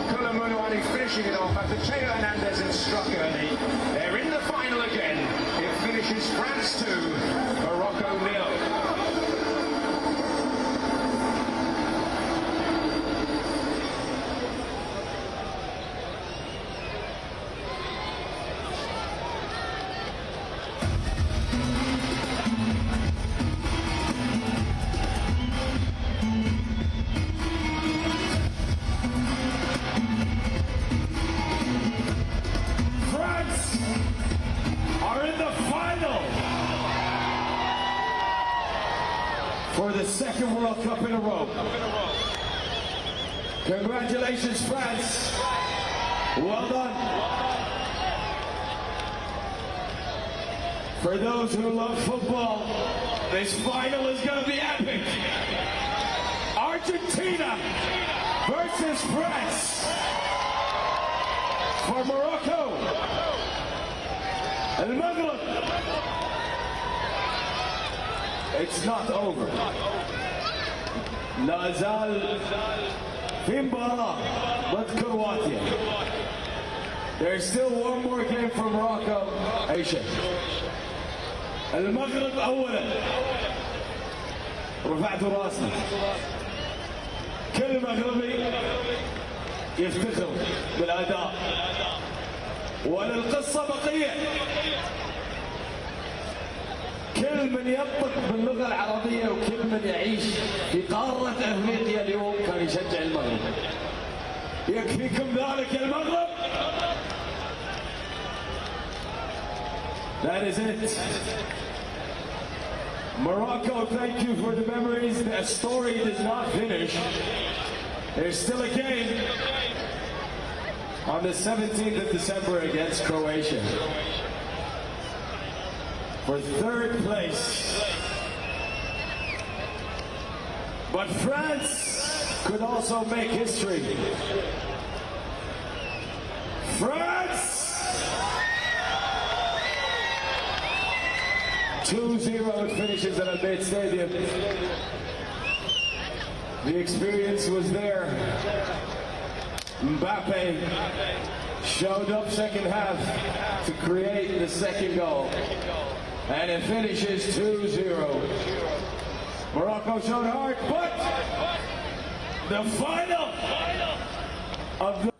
Koulibaly finishing it off after Teo Hernandez had struck early. They're in the final again. It finishes France 2, Morocco 0.
For the second World Cup in a row. Congratulations, France. Well done. For those who love football, this final is going to be epic. Argentina versus France. for Morocco. المغرب. It's not over. لا زال في مباراة ضد كرواتيا. There's still one more game for Morocco. Aisha. المغرب أولا. رفعتوا راسنا. كل مغربي يفتخر بالأداء. وللقصة بقية. كل من ينطق باللغة العربية وكل من يعيش في قارة أفريقيا اليوم كان يشجع المغرب. يكفيكم ذلك يا المغرب. That is it. Morocco, thank you for the memories. The story did not finish. There's still a game on the 17th of December against Croatia for third place. But France could also make history. France! 2-0 it finishes at unbiased Stadium. The experience was there. Mbappe showed up second half to create the second goal. And it finishes 2-0. Morocco showed hard, but the final of the